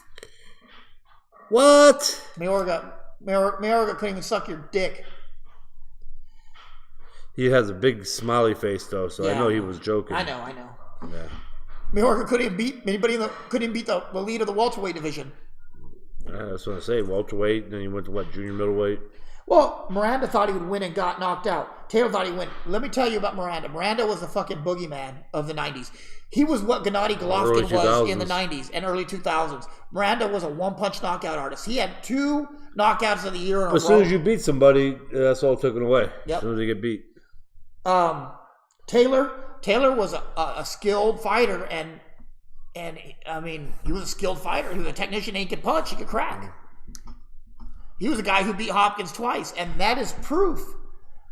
What? Mayorga couldn't even suck your dick. He has a big smiley face though, so I know he was joking. I know. Yeah. Mayorga couldn't even beat anybody couldn't even beat the lead of the welterweight division. That's what I say. Welterweight, and then he went to junior middleweight. Well, Miranda thought he would win and got knocked out. Taylor thought he'd win. Let me tell you about Miranda. Miranda was the fucking boogeyman of the 90s. He was what Gennady Golovkin was in the 90s and early 2000s. Miranda was a one-punch knockout artist. He had 2 knockouts of the year in a row. As soon as you beat somebody, that's all taken away. Yep. As soon as they get beat. Taylor was a skilled fighter, and I mean, he was a skilled fighter. He was a technician. He could punch. He could crack. He was a guy who beat Hopkins twice, and that is proof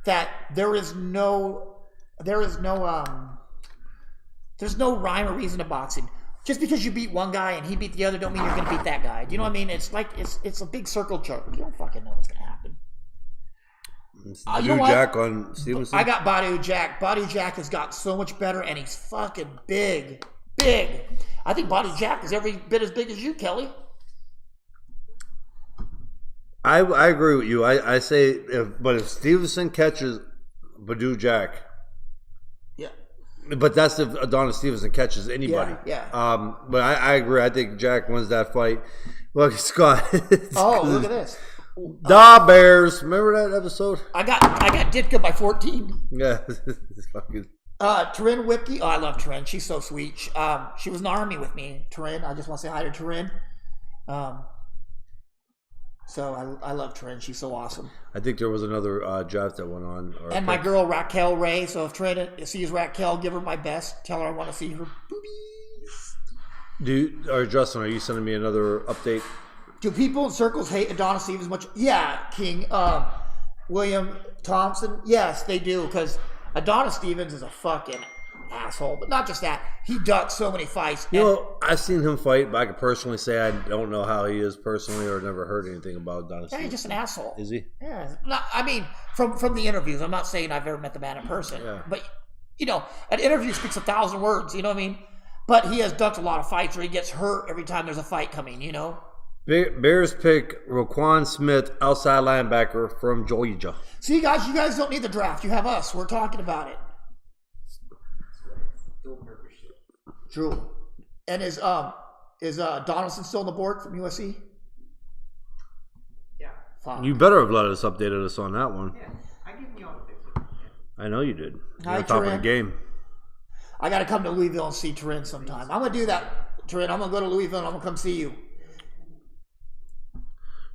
that there's no rhyme or reason to boxing. Just because you beat one guy and he beat the other, don't mean you're going to beat that guy. Do you know what I mean? It's like it's a big circle jerk. You don't fucking know what's going to happen. You know Jack on Stevenson? I got Badu Jack. Badu Jack has got so much better, and he's fucking big. I think Badu Jack is every bit as big as you, Kelly. I agree with you. I say, if Stevenson catches Badu Jack, yeah. But that's if Adonis Stevenson catches anybody. Yeah. But I agree. I think Jack wins that fight. Look, Scott. Look at this. Da Bears. Remember that episode? I got Ditka by 14. Yeah. It's fucking. Turin Whipke. Oh, I love Turin. She's so sweet. She was in the army with me. Turin. I just want to say hi to Turin. So I love Turin. She's so awesome. I think there was another draft that went on. And my girl Raquel Ray. So if Turin sees Raquel, give her my best. Tell her I want to see her boobies. Justin, are you sending me another update? Do people in circles hate Adonis Stevens much? Yeah, King. William Thompson. Yes, they do, because Adonis Stevens is a fucking asshole. But not just that. He ducked so many fights. I've seen him fight, but I can personally say I don't know how he is personally, or never heard anything about Adonis Stevens. He's just an asshole. Is he? Yeah. I mean, from the interviews. I'm not saying I've ever met the man in person. Yeah. But, an interview speaks 1,000 words. You know what I mean? But he has ducked a lot of fights where he gets hurt every time there's a fight coming, Bears pick Roquan Smith, outside linebacker from Georgia. See, guys, you guys don't need the draft. You have us. We're talking about it. True. And is Donaldson still on the board from USC? Yeah. Fuck. You better have let us updated us on that one. Yeah, I gave you all the pictures. I know you did. You're Hi, on top of the Turin. game. I got to come to Louisville and see Turin sometime. I'm going to do that, Turin. I'm going to go to Louisville and I'm going to come see you.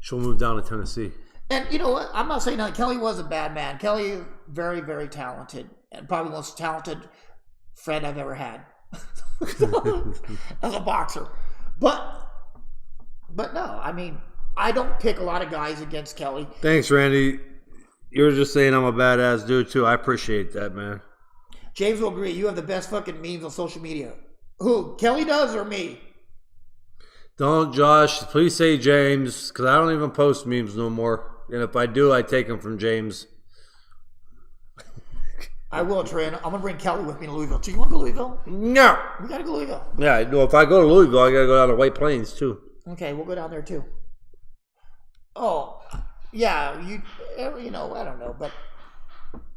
She'll move down to Tennessee. And you know what? I'm not saying that Kelly was a bad man. Kelly is very, very talented, and probably the most talented friend I've ever had as a boxer. But no, I mean, I don't pick a lot of guys against Kelly. Thanks, Randy. You're just saying I'm a badass dude too. I appreciate that, man. James will agree. You have the best fucking memes on social media. Who? Kelly does or me? Don't, Josh. Please say James, because I don't even post memes no more. And if I do, I take them from James. I will, Trent. I'm going to bring Kelly with me to Louisville. Do you want to go to Louisville? No. We got to go to Louisville. Yeah, no, if I go to Louisville, I got to go down to White Plains, too. Okay, we'll go down there, too. Oh, yeah, I don't know, but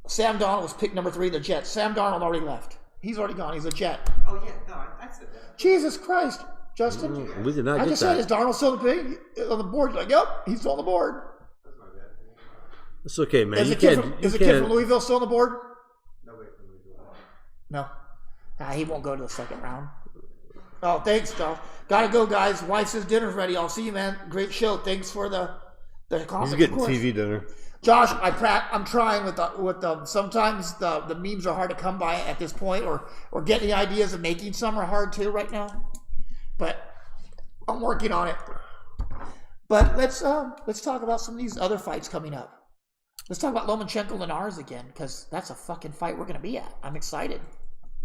Sam Darnold was picked number 3 of the Jets. Sam Darnold already left. He's already gone. He's a Jet. Oh, yeah, no, I said that. Jesus Christ, Justin. We did not I get just that. said, is Darnold still on the board? You're like, yep, he's still on the board. That's my bad. It's okay, man. Is the kid from Louisville still on the board? Nobody from Louisville. No. He won't go to the second round. Oh, thanks, Josh. Gotta go, guys. Wife says dinner's ready. I'll see you, man. Great show. Thanks for the comments. He's getting TV dinner. Josh, I'm trying with the sometimes the memes are hard to come by at this point, or getting the ideas of making some are hard too right now. But I'm working on it. But let's talk about some of these other fights coming up. Let's talk about Lomachenko Linares again, because that's a fucking fight we're going to be at. I'm excited.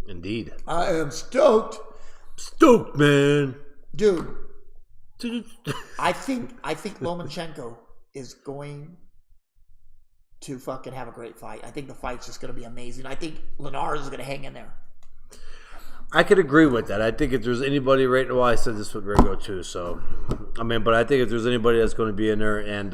Indeed. I am stoked. Stoked, man. Dude, I think Lomachenko is going to fucking have a great fight. I think the fight's just going to be amazing. I think Linares is going to hang in there. I could agree with that. I think if there's anybody right now, I said this with Ringo too. So, I mean, but I think if there's anybody that's going to be in there and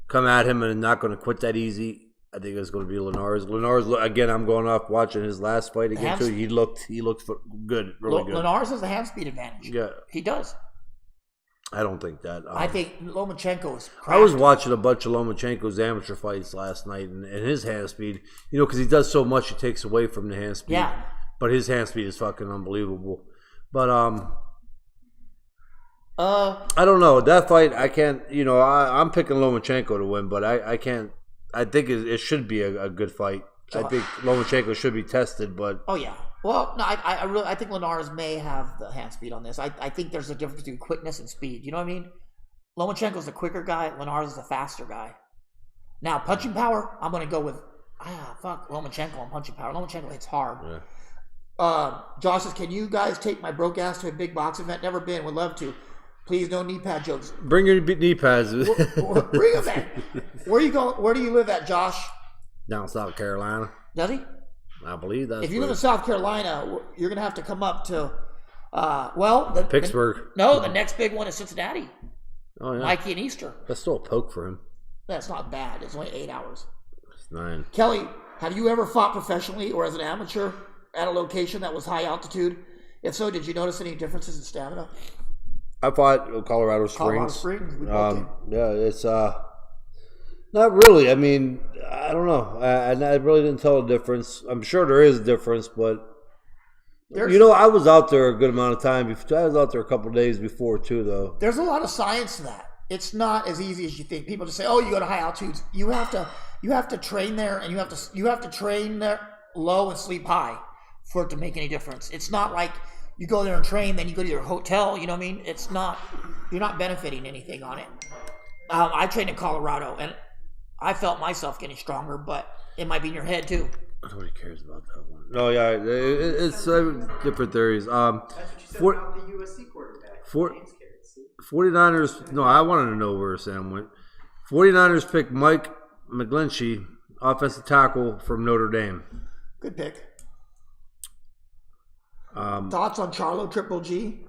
come at him and not going to quit that easy, I think it's going to be Linares. Linares, again, I'm going off watching his last fight again too. He looked good, really good. Linares has a hand speed advantage. Yeah, he does. I don't think that. I think Lomachenko is cracked. I was watching a bunch of Lomachenko's amateur fights last night, and his hand speed, because he does so much, it takes away from the hand speed. Yeah. But his hand speed is fucking unbelievable. But I don't know. That fight, I can't. I'm picking Lomachenko to win, but I can't. I think it should be a good fight. I think Lomachenko should be tested, but oh yeah. Well, no, I think Linares may have the hand speed on this. I think there's a difference between quickness and speed. You know what I mean? Lomachenko's the quicker guy. Linares is the faster guy. Now, punching power, I'm going to go with Lomachenko on punching power. Lomachenko hits hard. Yeah. Josh says, can you guys take my broke ass to a big box event? Never been. Would love to. Please, no knee pad jokes. Bring your knee pads. Bring them back. Where are you going? Where do you live at, Josh? Down South Carolina. Does he? I believe that's. If you live in South Carolina, you're gonna have to come up to, Pittsburgh. The next big one is Cincinnati. Oh yeah. Mikey and Easter. That's still a poke for him. That's not bad. It's only 8 hours. It's 9. Kelly, have you ever fought professionally or as an amateur at a location that was high altitude? If so, did you notice any differences in stamina? I fought Colorado Springs. Yeah, it's not really. I mean, I don't know. I really didn't tell a difference. I'm sure there is a difference, but I was out there a good amount of time. I was out there a couple of days before too, though. There's a lot of science to that. It's not as easy as you think. People just say, "Oh, you go to high altitudes." You have to train there, and you have to train there low and sleep high for it to make any difference. It's not like you go there and train, then you go to your hotel. You know what I mean? It's not. You're not benefiting anything on it. I trained in Colorado, and I felt myself getting stronger, but it might be in your head too. Nobody cares about that one. No, yeah, it's different theories. That's what you said about the USC quarterback. 49ers. No, I wanted to know where Sam went. 49ers picked Mike McGlinchey, offensive tackle from Notre Dame. Good pick. Thoughts on Charlo Triple G?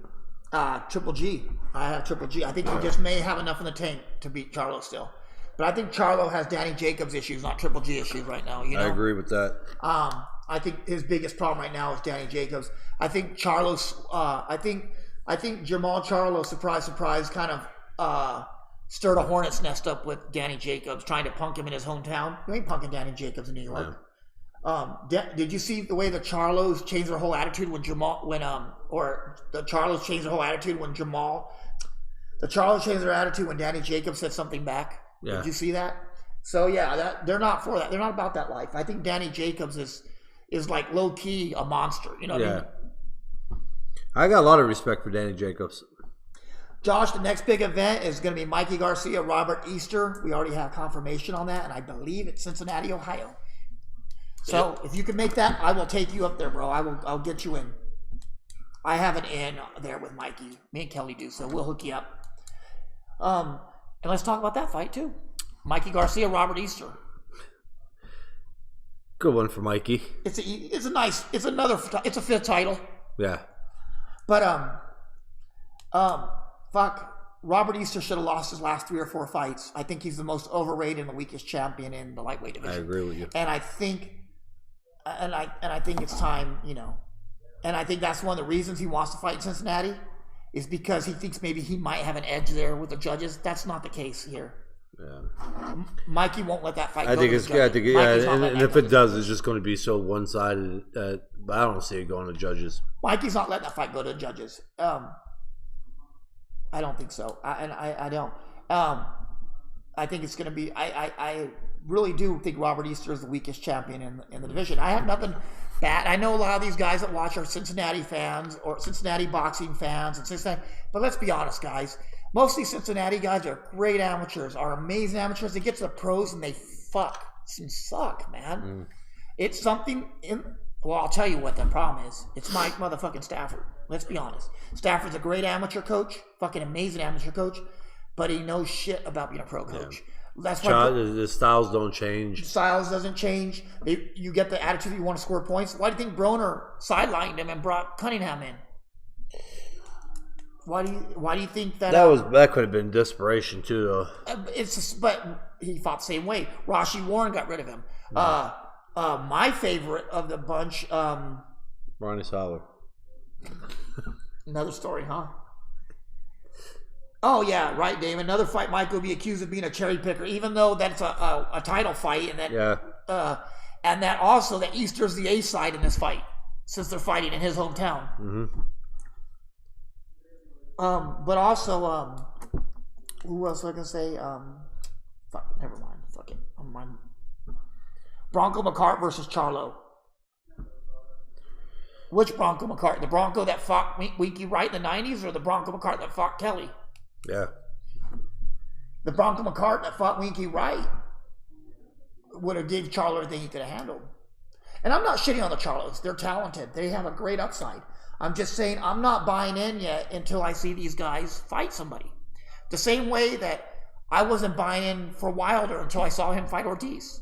Triple G. I have Triple G. I think he just may have enough in the tank to beat Charlo still. But I think Charlo has Danny Jacobs issues, not Triple G issues right now. I agree with that. I think his biggest problem right now is Danny Jacobs. I think Charlo's. I think Jamal Charlo, surprise, kind of stirred a hornet's nest up with Danny Jacobs, trying to punk him in his hometown. You ain't punking Danny Jacobs in New York. Yeah. Did you see the way the Charlos changed their whole attitude when the Charlos changed their whole attitude when the Charlos changed their attitude when Danny Jacobs said something back? Yeah. Did you see that? So yeah, they're not for that. They're not about that life. I think Danny Jacobs is like low key a monster. You know what I mean? I got a lot of respect for Danny Jacobs. Josh, the next big event is going to be Mikey Garcia, Robert Easter. We already have confirmation on that, and I believe it's Cincinnati, Ohio. So if you can make that, I will take you up there, bro. I'll get you in. I have an in there with Mikey. Me and Kelly do, so we'll hook you up. And let's talk about that fight too. Mikey Garcia, Robert Easter. Good one for Mikey. It's a fifth title. Yeah. But Robert Easter should have lost his last 3 or 4 fights. I think he's the most overrated and the weakest champion in the lightweight division. I agree with you. And I think it's time, and I think that's one of the reasons he wants to fight in Cincinnati is because he thinks maybe he might have an edge there with the judges. That's not the case here. Yeah. Mikey won't let that fight go. And if it does, it's just going to be so one-sided. But I don't see it going to judges. Mikey's not letting that fight go to judges. I don't think so. I don't. I think it's going to be. I really do think Robert Easter is the weakest champion in the division. I have nothing bad. I know a lot of these guys that watch are Cincinnati fans or Cincinnati boxing fans and Cincinnati. But let's be honest, guys. Most of these Cincinnati guys are great amateurs, are amazing amateurs. They get to the pros and they fuck. Some suck, man. It's something well, I'll tell you what the problem is. It's Mike motherfucking Stafford. Let's be honest. Stafford's a great amateur coach, fucking amazing amateur coach, but he knows shit about being a pro coach. Yeah. That's why the styles don't change. Styles doesn't change. You get the attitude you want to score points. Why do you think Broner sidelined him and brought Cunningham in? Why do you think that? That could have been desperation too, though. But he fought the same way. Rashi Warren got rid of him. My favorite of the bunch, Ronnie Sauer. Another story, huh? Oh yeah, right, Dave. Another fight, Mike will be accused of being a cherry picker, even though that's a title fight, and that and that also that Easter's the A side in this fight, since they're fighting in his hometown. But also, who else was I gonna say? Fuck, never mind. Fuck it. Bronco McCart versus Charlo. Which Bronco McCart? The Bronco that fought Winky Wright in the 90s, or the Bronco McCart that fought Kelly? Yeah. The Bronco McCart that fought Winky Wright would have gave Charlo everything he could have handled. And I'm not shitting on the Charlos. They're talented. They have a great upside. I'm just saying I'm not buying in yet until I see these guys fight somebody. The same way that I wasn't buying in for Wilder until I saw him fight Ortiz.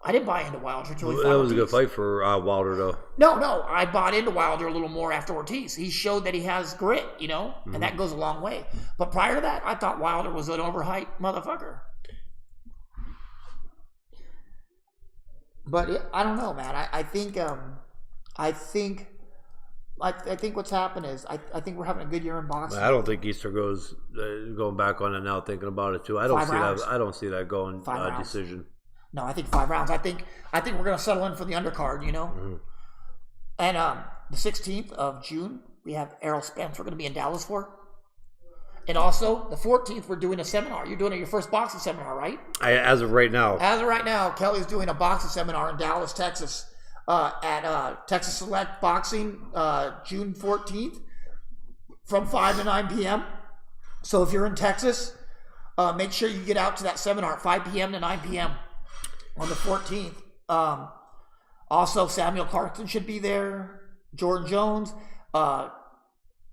I didn't buy into Wilder until he fought Ortiz. That was a good fight for Wilder, though. No, I bought into Wilder a little more after Ortiz. He showed that he has grit, and that goes a long way. But prior to that, I thought Wilder was an overhyped motherfucker. But I don't know, man. I think what's happened is I think we're having a good year in boxing. I don't think Easter goes going back on it now, thinking about it too. I don't see that going decision. No, I think 5 rounds. I think we're gonna settle in for the undercard, And the 16th of June we have Errol Spence. We're gonna be in Dallas for. And also the 14th we're doing a seminar. You're doing your first boxing seminar, right? As of right now. As of right now, Kelly's doing a boxing seminar in Dallas, Texas. At Texas Select Boxing, June 14th, from 5 to 9 p.m. So if you're in Texas, make sure you get out to that seminar at 5 p.m. to 9 p.m. on the 14th. Also, Samuel Clarkson should be there. Jordan Jones.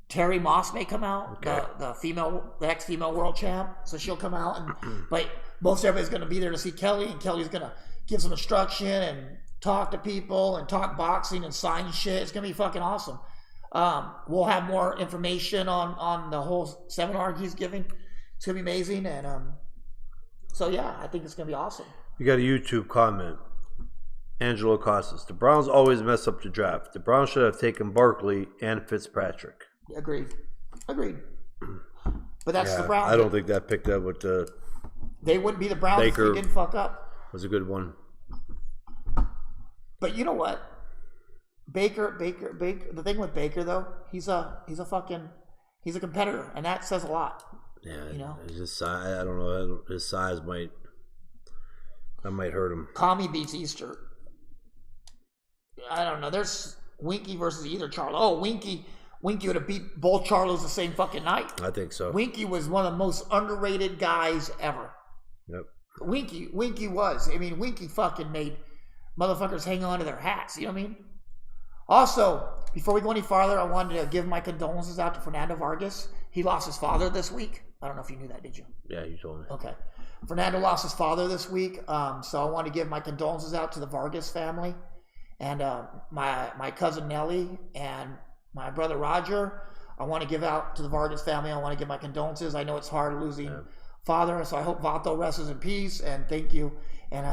Terry Moss may come out, the ex-female world champ. So she'll come out, but most everybody's going to be there to see Kelly, and Kelly's going to give some instruction and talk to people and talk boxing and sign shit. It's gonna be fucking awesome. We'll have more information on the whole seminar he's giving. It's gonna be amazing, and so yeah, I think it's gonna be awesome. You got a YouTube comment. Angelo Costas. The Browns always mess up the draft. The Browns should have taken Barkley and Fitzpatrick. Agreed. But that's the Browns. I don't think that picked up with the. They wouldn't be the Browns if they didn't fuck up. Was a good one. But you know what? Baker. The thing with Baker though, he's a competitor, and that says a lot. Yeah, his size. I don't know. His size might hurt him. Kami beats Easter. I don't know. There's Winky versus either Charlo. Oh, Winky would have beat both Charlos the same fucking night. I think so. Winky was one of the most underrated guys ever. Yep. Winky was. I mean, Winky fucking made motherfuckers hang on to their hats. You know what I mean? Also, before we go any farther, I wanted to give my condolences out to Fernando Vargas. He lost his father this week. I don't know if you knew that, did you? Yeah, you told me. Okay. Fernando lost his father this week, so I want to give my condolences out to the Vargas family and my cousin Nellie and my brother Roger. I want to give out to the Vargas family. I want to give my condolences. I know it's hard losing father, so I hope Vato rests in peace, and thank you. And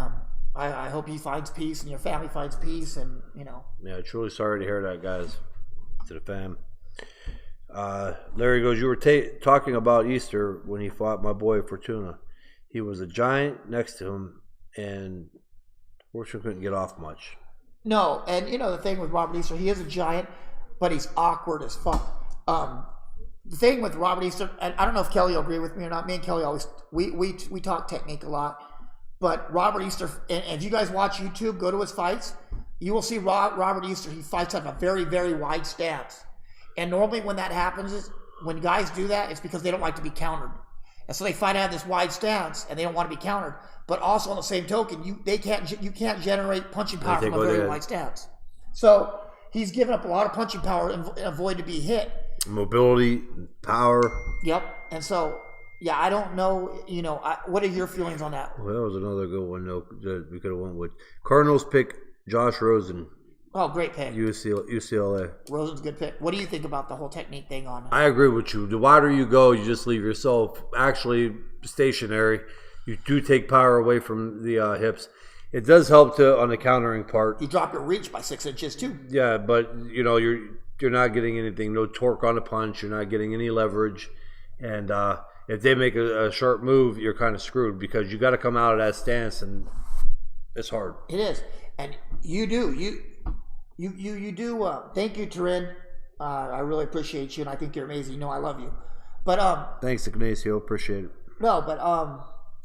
I hope he finds peace and your family finds peace, and Yeah, truly sorry to hear that, guys. To the fam. Larry goes, you were talking about Easter when he fought my boy Fortuna. He was a giant next to him, and Fortuna couldn't get off much. No, and the thing with Robert Easter, he is a giant, but he's awkward as fuck. The thing with Robert Easter, and I don't know if Kelly will agree with me or not. Me and Kelly always we talk technique a lot, but Robert Easter, and if you guys watch YouTube, go to his fights, you will see Robert Easter. He fights on a very, very wide stance, and normally when that happens, when guys do that, it's because they don't like to be countered. And so they fight out this wide stance, and they don't want to be countered. But also on the same token, you can't generate punching power from a very wide stance. So he's given up a lot of punching power and avoid to be hit. Mobility, power. Yep. And so, yeah, I don't know. What are your feelings on that? Well, that was another good one though that we could have went with. Cardinals pick Josh Rosen. Oh, great pick. UCLA. Rosen's a good pick. What do you think about the whole technique thing on? I agree with you. The wider you go, you just leave yourself actually stationary. You do take power away from the hips. It does help on the countering part. You drop your reach by 6 inches too. Yeah, but you're not getting anything. No torque on the punch. You're not getting any leverage. And if they make a sharp move, you're kind of screwed because you got to come out of that stance, and it's hard. It is, and you do. You do. Thank you, Turin. I really appreciate you, and I think you're amazing. You know I love you. But thanks, Ignacio. Appreciate it. No, but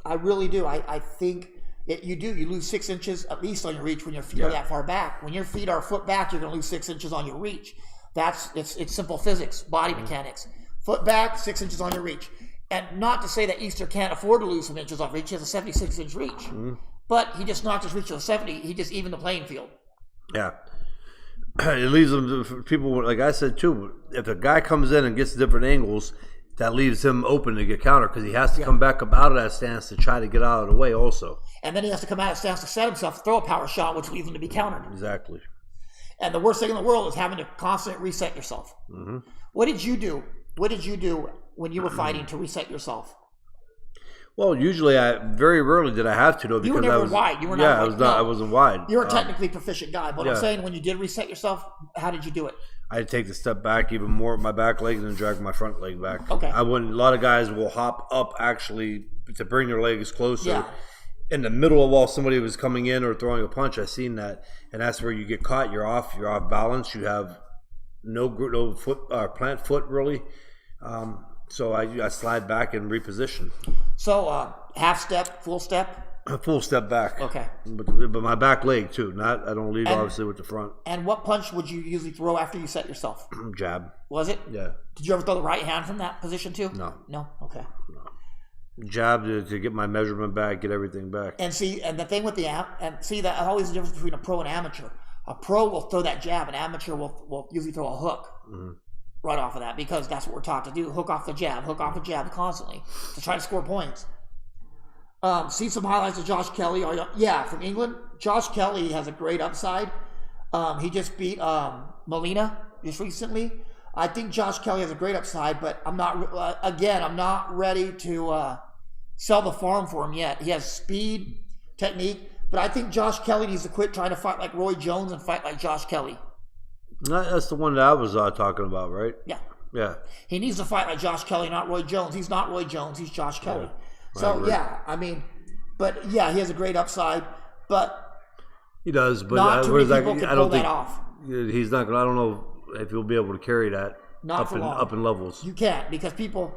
I really do. I think you do. You lose 6 inches at least on your reach when your feet are that far back. When your feet are a foot back, you're going to lose 6 inches on your reach. It's simple physics, body mechanics. Foot back, 6 inches on your reach. And not to say that Easter can't afford to lose some inches off reach. He has a 76-inch reach. But he just knocked his reach to a 70. He just evened the playing field. Yeah. It leaves them for people, like I said too, if a guy comes in and gets different angles, that leaves him open to get countered because he has to come back up out of that stance to try to get out of the way also. And then he has to come out of stance to set himself, throw a power shot, which leaves him to be countered. Exactly. And the worst thing in the world is having to constantly reset yourself. What did you do? What did you do when you were fighting to reset yourself? Well, usually very rarely did I have to though because you were never wide. You were not. I wasn't wide. You're a technically proficient guy, but I'm saying when you did reset yourself, how did you do it? I'd take the step back even more with my back leg and then drag my front leg back. Okay. A lot of guys will hop up actually to bring their legs closer. In the middle of while somebody was coming in or throwing a punch. I've seen that, and that's where you get caught. You're off balance. You have no foot plant foot really. So I slide back and reposition. So half step, full step. A full step back. Okay. But my back leg too. I don't lead obviously with the front. And what punch would you usually throw after you set yourself? Jab. Was it? Yeah. Did you ever throw the right hand from that position too? No. No. Okay. No. Jab to get my measurement back, get everything back. And see, and the thing with that's always the difference between a pro and amateur. A pro will throw that jab, an amateur will usually throw a hook right off of that because that's what we're taught to do: hook off the jab constantly to try to score points. See some highlights of Josh Kelly. From England. Josh Kelly has a great upside. He just beat Molina just recently. I think Josh Kelly has a great upside, but I'm not ready to sell the farm for him yet. He has speed, technique, but I think Josh Kelly needs to quit trying to fight like Roy Jones and fight like Josh Kelly. That's the one that I was talking about, right? Yeah. Yeah. He needs to fight like Josh Kelly, not Roy Jones. He's not Roy Jones. He's Josh Kelly. Yeah. So, he has a great upside, but he does. But not too many people can pull that off. He's not going to, I don't know if he'll be able to carry that up in levels. You can't because people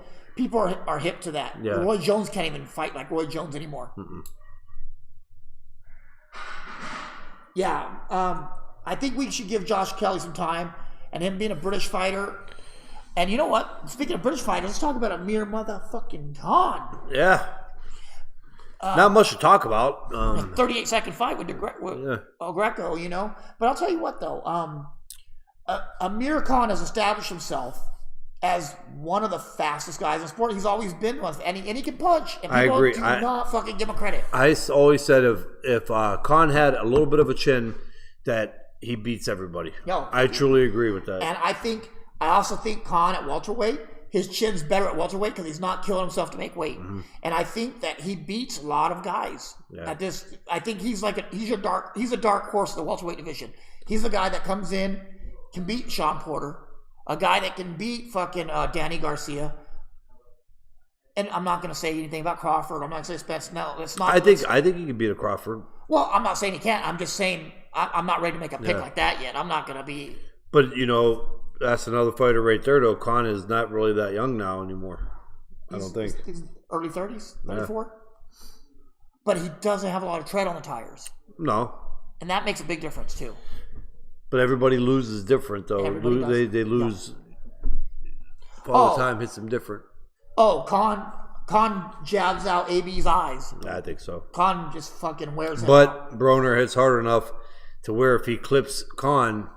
are hip to that. Yeah. Roy Jones can't even fight like Roy Jones anymore. Yeah. I think we should give Josh Kelly some time and him being a British fighter. And you know what? Speaking of British fighters, let's talk about Amir motherfucking Khan. Yeah. Not much to talk about. 38-second fight with Greco, you know. But I'll tell you what, though. Amir Khan has established himself as one of the fastest guys in sport. He's always been one, and he can punch. And I agree. Do not fucking give him credit. I always said if Khan had a little bit of a chin, that he beats everybody. No, I truly agree with that. And I also think Khan at welterweight, his chin's better at welterweight because he's not killing himself to make weight. And I think that he beats a lot of guys at this. I think he's a dark horse in the welterweight division. He's the guy that comes in, can beat Sean Porter, a guy that can beat fucking Danny Garcia. And I'm not going to say anything about Crawford. I'm not going to say Spence. No, it's not. I think he can beat a Crawford. Well, I'm not saying he can't. I'm just saying I'm not ready to make a pick like that yet. I'm not going to be. But that's another fighter right there. Though Khan is not really that young now anymore. I don't think he's early 30s, 34. But he doesn't have a lot of tread on the tires. No, and that makes a big difference too. But everybody loses different though. They lose all the time hits him different. Oh, Khan jabs out AB's eyes. Yeah, I think so. Khan just fucking wears him But out. Broner hits hard enough to where if he clips Khan,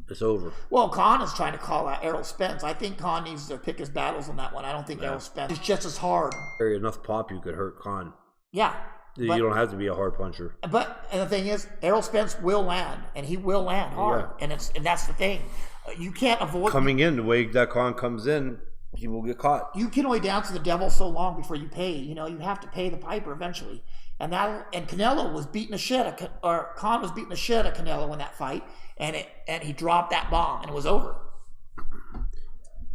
it's over. Well, Khan is trying to call out Errol Spence. I think Khan needs to pick his battles on that one. I don't think Errol Spence is just as hard. Enough pop, you could hurt Khan. Yeah. You don't have to be a hard puncher. But and the thing is, Errol Spence will land, and he will land hard, and that's the thing. You can't avoid coming in the way that Khan comes in. He will get caught. You can only dance to the devil so long before you pay. You know, you have to pay the piper eventually, and Canelo was beating the shit, or Khan was beating the shit of Canelo in that fight, and he dropped that bomb, and it was over.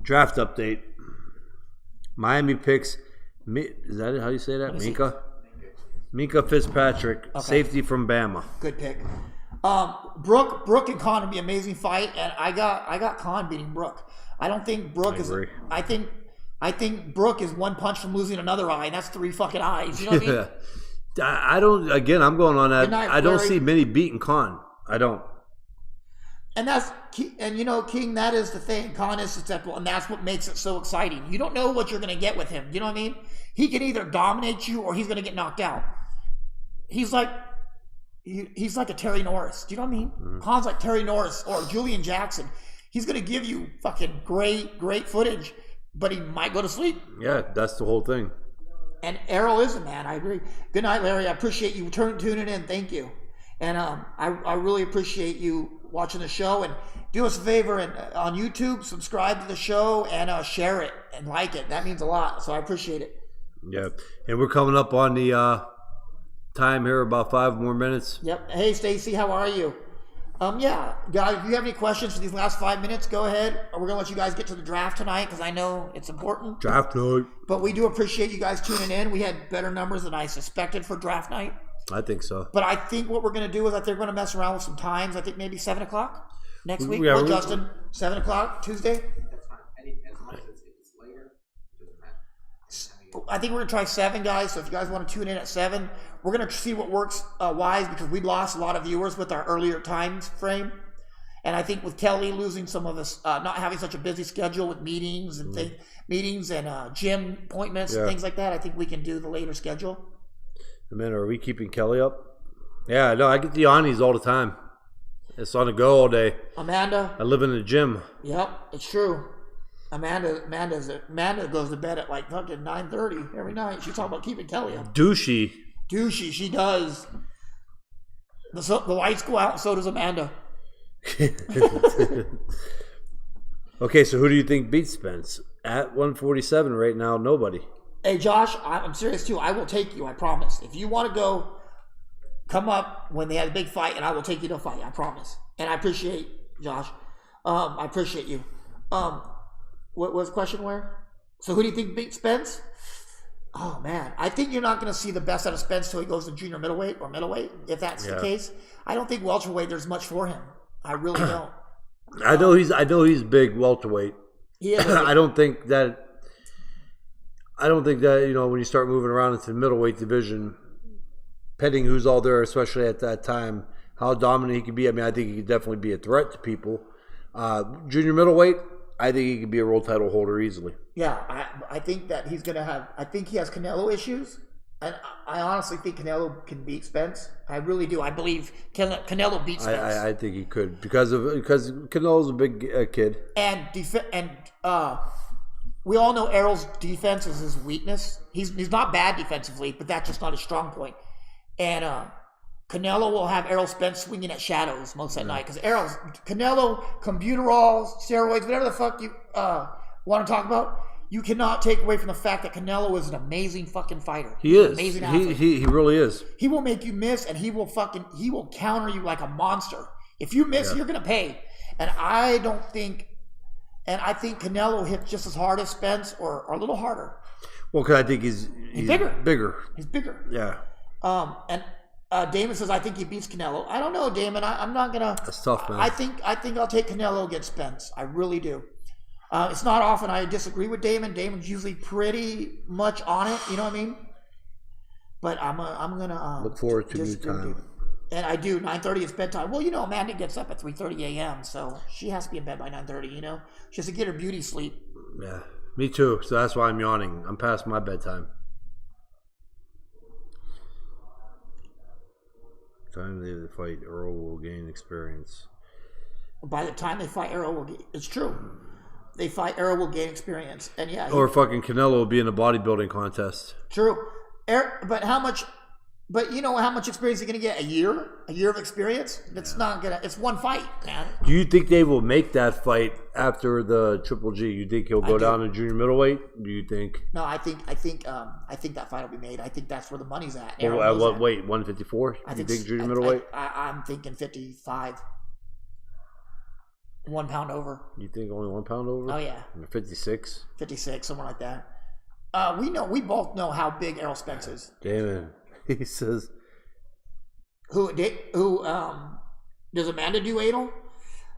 Draft update. Miami picks. Is that how you say that? Minka Fitzpatrick, safety from Bama. Good pick. Brooke and Khan would be an amazing fight, and I got Khan beating Brooke. I don't think Brooke is. I think Brooke is one punch from losing another eye, and that's 3 fucking eyes. You know what I mean? I don't. Again, I'm going on that. Night, I don't see many beating Khan. I don't. And King, that is the thing. Khan is susceptible, and that's what makes it so exciting. You don't know what you're going to get with him. You know what I mean? He can either dominate you or he's going to get knocked out. He's like a Terry Norris. Do you know what I mean? Mm-hmm. Khan's like Terry Norris or Julian Jackson. He's going to give you fucking great footage, but he might go to sleep. Yeah, that's the whole thing. And Errol is a man. I agree. Good night, Larry. I appreciate you tuning in. Thank you. And I really appreciate you watching the show. And do us a favor and on YouTube, subscribe to the show and share it and like it. That means a lot. So I appreciate it. Yeah. And we're coming up on the time here, about 5 more minutes. Yep. Hey, Stacy, how are you? Yeah, guys, if you have any questions for these last 5 minutes, go ahead. We're going to let you guys get to the draft tonight because I know it's important. Draft night. But we do appreciate you guys tuning in. We had better numbers than I suspected for draft night. I think so. But I think what we're going to do is I think we're going to mess around with some times. I think maybe 7 o'clock next week. Yeah, Justin? 7 o'clock Tuesday? That's fine. As long as it's later, it doesn't matter. I think we're going to try 7, guys. So if you guys want to tune in at 7, we're going to see what works wise because we lost a lot of viewers with our earlier times frame. And I think with Kelly losing some of us, not having such a busy schedule with meetings and gym appointments and things like that, I think we can do the later schedule. Man, are we keeping Kelly up? Yeah, no, I get the Anis all the time. It's on the go all day. Amanda. I live in the gym. Yep, it's true. Amanda goes to bed at like fucking 9:30 every night. She's talking about keeping Kelly up. Douchey, she does. The lights go out, and so does Amanda. Okay, so who do you think beats Spence? At 147 right now, nobody. Hey, Josh, I'm serious too. I will take you, I promise. If you want to go, come up when they have a big fight, and I will take you to a fight, I promise. And I appreciate, Josh. I appreciate you. What was the question where? So who do you think beats Spence? Oh, man. I think you're not going to see the best out of Spence till he goes to junior middleweight or middleweight, if that's the case. I don't think welterweight there's much for him. I really don't. I know he's big welterweight. He is I don't think that when you start moving around into the middleweight division, depending who's all there, especially at that time, how dominant he could be. I mean, I think he could definitely be a threat to people. Junior middleweight, I think he could be a world title holder easily. Yeah, I think that he's going to have – I think he has Canelo issues. And I honestly think Canelo can beat Spence. I really do. I believe Canelo beats Spence. I think he could because Canelo's a big kid. And we all know Errol's defense is his weakness. He's not bad defensively, but that's just not his strong point. And Canelo will have Errol Spence swinging at shadows most at night because Canelo, combuterol, steroids, whatever the fuck you want to talk about, you cannot take away from the fact that Canelo is an amazing fucking fighter. He is. Amazing athlete. He really is. He will make you miss, and he will counter you like a monster. If you miss, you're gonna pay. And I think Canelo hits just as hard as Spence, or a little harder. Well, because I think he's bigger. He's bigger. Yeah. And Damon says I think he beats Canelo. I don't know, Damon. I'm not gonna. That's tough, man. I think I'll take Canelo against Spence. I really do. It's not often I disagree with Damon. Damon's usually pretty much on it. You know what I mean? But I'm gonna look forward to new time. And I do. 9:30 is bedtime. Well, Amanda gets up at 3:30 a.m. So she has to be in bed by 9:30. She has to get her beauty sleep. Yeah. Me too. So that's why I'm yawning. I'm past my bedtime. Time they fight, Earl will gain experience. By the time they fight, Arrow will get. It's true. They fight, Arrow will gain experience, and yeah. Or fucking Canelo will be in a bodybuilding contest. True. But how much? But you know how much experience you're gonna get? A year? A year of experience? It's not gonna. It's one fight, man. Do you think they will make that fight after the Triple G? You think he'll go down to junior middleweight? Do you think? No, I think that fight will be made. I think that's where the money's at. Well, at what weight? 154? You think junior middleweight? I'm thinking 55. 1 pound over. You think only 1 pound over? Oh yeah. 56? 56, something like that. We both know how big Errol Spence is. Damn it. He says, Who does Amanda do anal?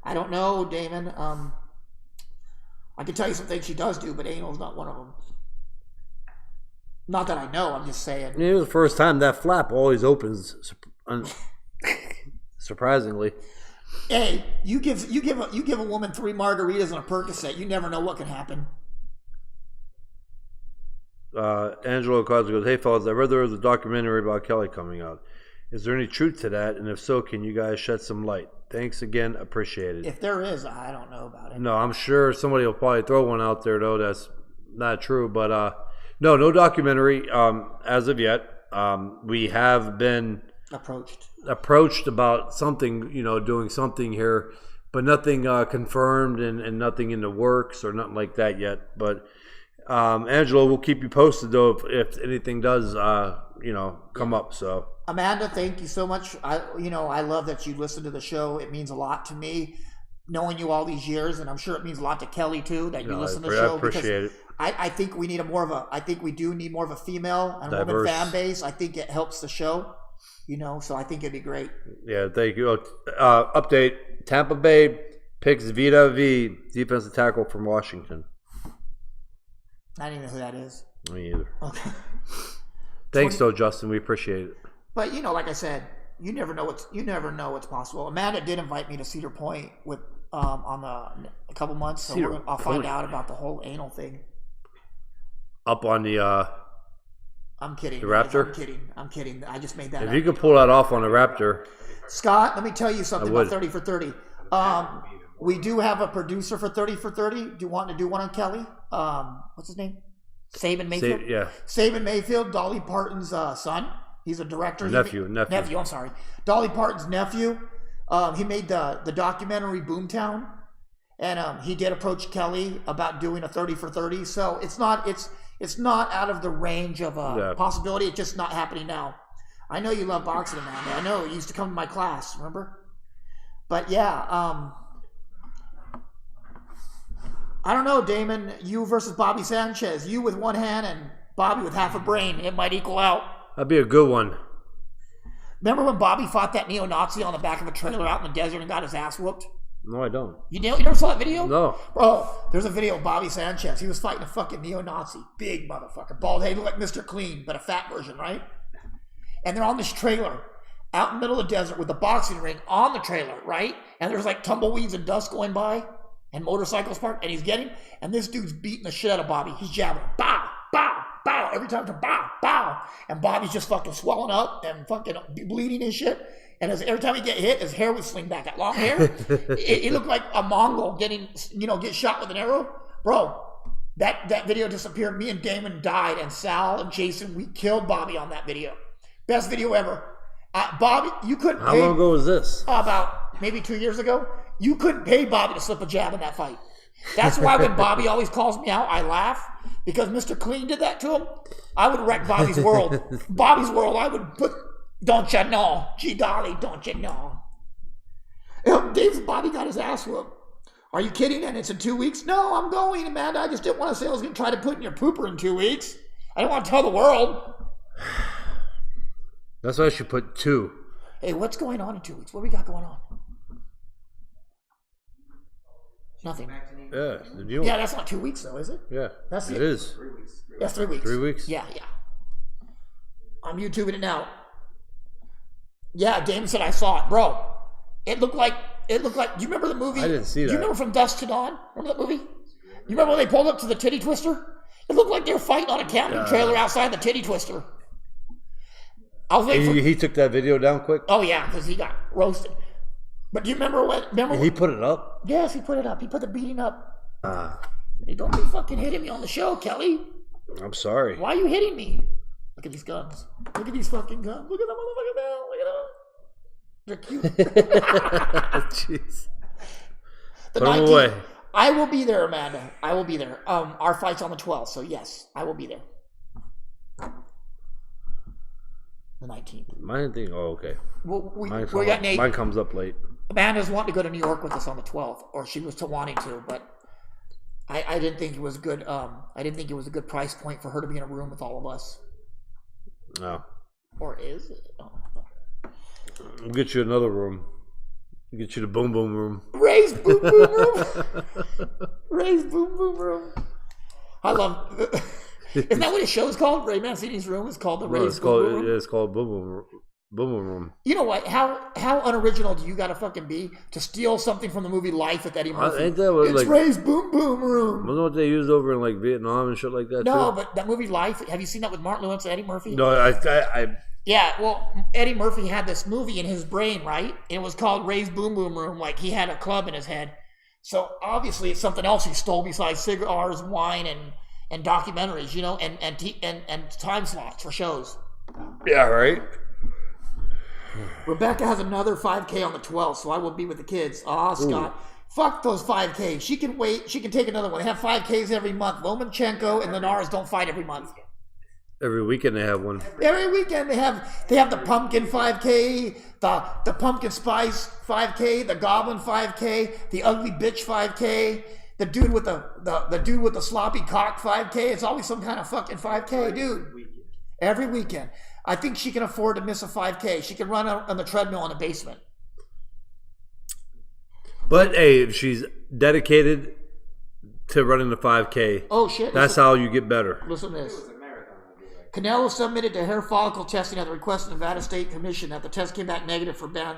I don't know, Damon. I can tell you some things she does do, but anal is not one of them. Not that I know. I'm just saying. it was the first time that flap always opens. Surprisingly. Hey, you give a woman 3 margaritas and a Percocet, you never know what can happen. Angelo Cosmo goes, hey fellas, I read there was a documentary about Kelly coming out. Is there any truth to that? And if so, can you guys shed some light? Thanks again, appreciate it. If there is, I don't know about it. No, I'm sure somebody will probably throw one out there though that's not true. But no documentary as of yet. We have been approached about something, doing something here, but nothing confirmed and nothing in the works or nothing like that yet. But Angelo, we'll keep you posted though if anything does come up. So Amanda, thank you so much. I love that you listen to the show. It means a lot to me knowing you all these years, and I'm sure it means a lot to Kelly too that you listen to the show. I appreciate it. I think we need I think we do need more of a female and diverse woman fan base. I think it helps the show. So I think it'd be great. Yeah, thank you. Update: Tampa Bay picks Vita V, defensive tackle from Washington. I don't even know who that is. Me either. Okay. Thanks, though, Justin. We appreciate it. But like I said, you never know what's possible. Amanda did invite me to Cedar Point with a couple months, so I'll find out about the whole anal thing. Up on the. I'm kidding. The Raptor? I'm kidding. I just made that If up. you could pull that off on the Raptor. Scott, let me tell you something about 30 for 30. We do have a producer for 30 for 30. Do you want to do one on Kelly? What's his name? Saban Mayfield? Saban Mayfield, Dolly Parton's son. He's a director. Nephew, I'm sorry. Dolly Parton's nephew. He made the documentary Boomtown. And he did approach Kelly about doing a 30 for 30. So it's not out of the range of possibility. It's just not happening now. I know you love boxing, Amanda. I know. You used to come to my class, remember? But yeah, I don't know, Damon. You versus Bobby Sanchez. You with one hand and Bobby with half a brain. It might equal out. That'd be a good one. Remember when Bobby fought that neo-Nazi on the back of a trailer out in the desert and got his ass whooped? No, I don't. You never saw that video? No. Bro, there's a video of Bobby Sanchez. He was fighting a fucking neo-Nazi. Big motherfucker. Bald head, looked like Mr. Clean, but a fat version, right? And they're on this trailer out in the middle of the desert with the boxing ring on the trailer, right? And there's like tumbleweeds and dust going by and motorcycles parked, and and this dude's beating the shit out of Bobby. He's jabbing, bow, bow, bow, every time to bow, bow. And Bobby's just fucking swelling up and fucking bleeding and shit. And every time he get hit, his hair would sling back. That long hair, it looked like a Mongol get shot with an arrow. Bro, that video disappeared. Me and Damon died, and Sal and Jason, we killed Bobby on that video. Best video ever. Bobby, you couldn't How long ago was this? About maybe 2 years ago. You couldn't pay Bobby to slip a jab in that fight. That's why when Bobby always calls me out, I laugh. Because Mr. Clean did that to him. I would wreck Bobby's world. Bobby's world, I would put, don't you know? Gee golly, don't you know? Dave's Bobby got his ass whooped. Are you kidding? And it's in 2 weeks? No, I'm going, Amanda. I just didn't want to say I was going to try to put in your pooper in 2 weeks. I didn't want to tell the world. That's why I should put 2. Hey, what's going on in 2 weeks? What do we got going on? Nothing. Yeah. Yeah, that's not 2 weeks though, is it? Yeah. It is. 3 weeks. That's 3 weeks. 3 weeks? Yeah. I'm YouTubing it now. Yeah, Damon said I saw it. Bro, it looked like, do you remember the movie? I didn't see that. Do you remember From Dusk to Dawn? Remember that movie? You remember when they pulled up to the titty twister? It looked like they were fighting on a camping trailer outside the titty twister. I was waiting for... He took that video down quick? Oh, yeah, because he got roasted. But do you remember what... He put it up? Yes, he put it up. He put the beating up. Hey, don't be fucking hitting me on the show, Kelly. I'm sorry. Why are you hitting me? Look at these guns. Look at these fucking guns. Look at them motherfuckers now. Look at them. They're cute. Jeez. The Put 'em 19th, away. I will be there, Amanda. I will be there. Our fight's on the 12th, so yes, I will be there. The 19th. Mine thing. Oh, okay. Mine comes up late. Amanda's wanting to go to New York with us on the 12th, or she was wanting to, but I didn't think it was good. I didn't think it was a good price point for her to be in a room with all of us. No. Or is it? Oh. We'll get you another room. We'll get you the boom boom room. Ray's boom boom room. Ray's boom boom room. I love. Isn't that what his show's called? Ray Mancini's room is called the Ray's boom boom room. Yeah, it's called boom boom room. Boom boom room. You know what? How unoriginal do you gotta fucking be to steal something from the movie Life with Eddie Murphy? Ain't that what, it's like, Ray's boom boom room. Wasn't what they used over in like Vietnam and shit like that? No, too? but that movie Life. Have you seen that with Martin Lewis and Eddie Murphy? No, I Yeah, well, Eddie Murphy had this movie in his brain, right? It was called Ray's Boom Boom Room. Like, he had a club in his head. So, obviously, it's something else he stole besides cigars, wine, and documentaries, you know, and time slots for shows. Yeah, right. Rebecca has another 5K on the 12th, so I will be with the kids. Scott. Fuck those 5Ks. She can wait. She can take another one. They have 5Ks every month. Lomachenko and Linares don't fight every month. Every weekend they have one. Every weekend they have the pumpkin 5K, the pumpkin spice 5K, the goblin 5K, the ugly bitch 5K, the dude with the sloppy cock 5K. It's always some kind of fucking 5K, dude. Every weekend. I think she can afford to miss a 5K. She can run on the treadmill in the basement. But hey, if she's dedicated to running the 5K, oh shit, that's how you get better. Listen to this. Canelo submitted to hair follicle testing at the request of the Nevada State Commission that the test came back negative for banned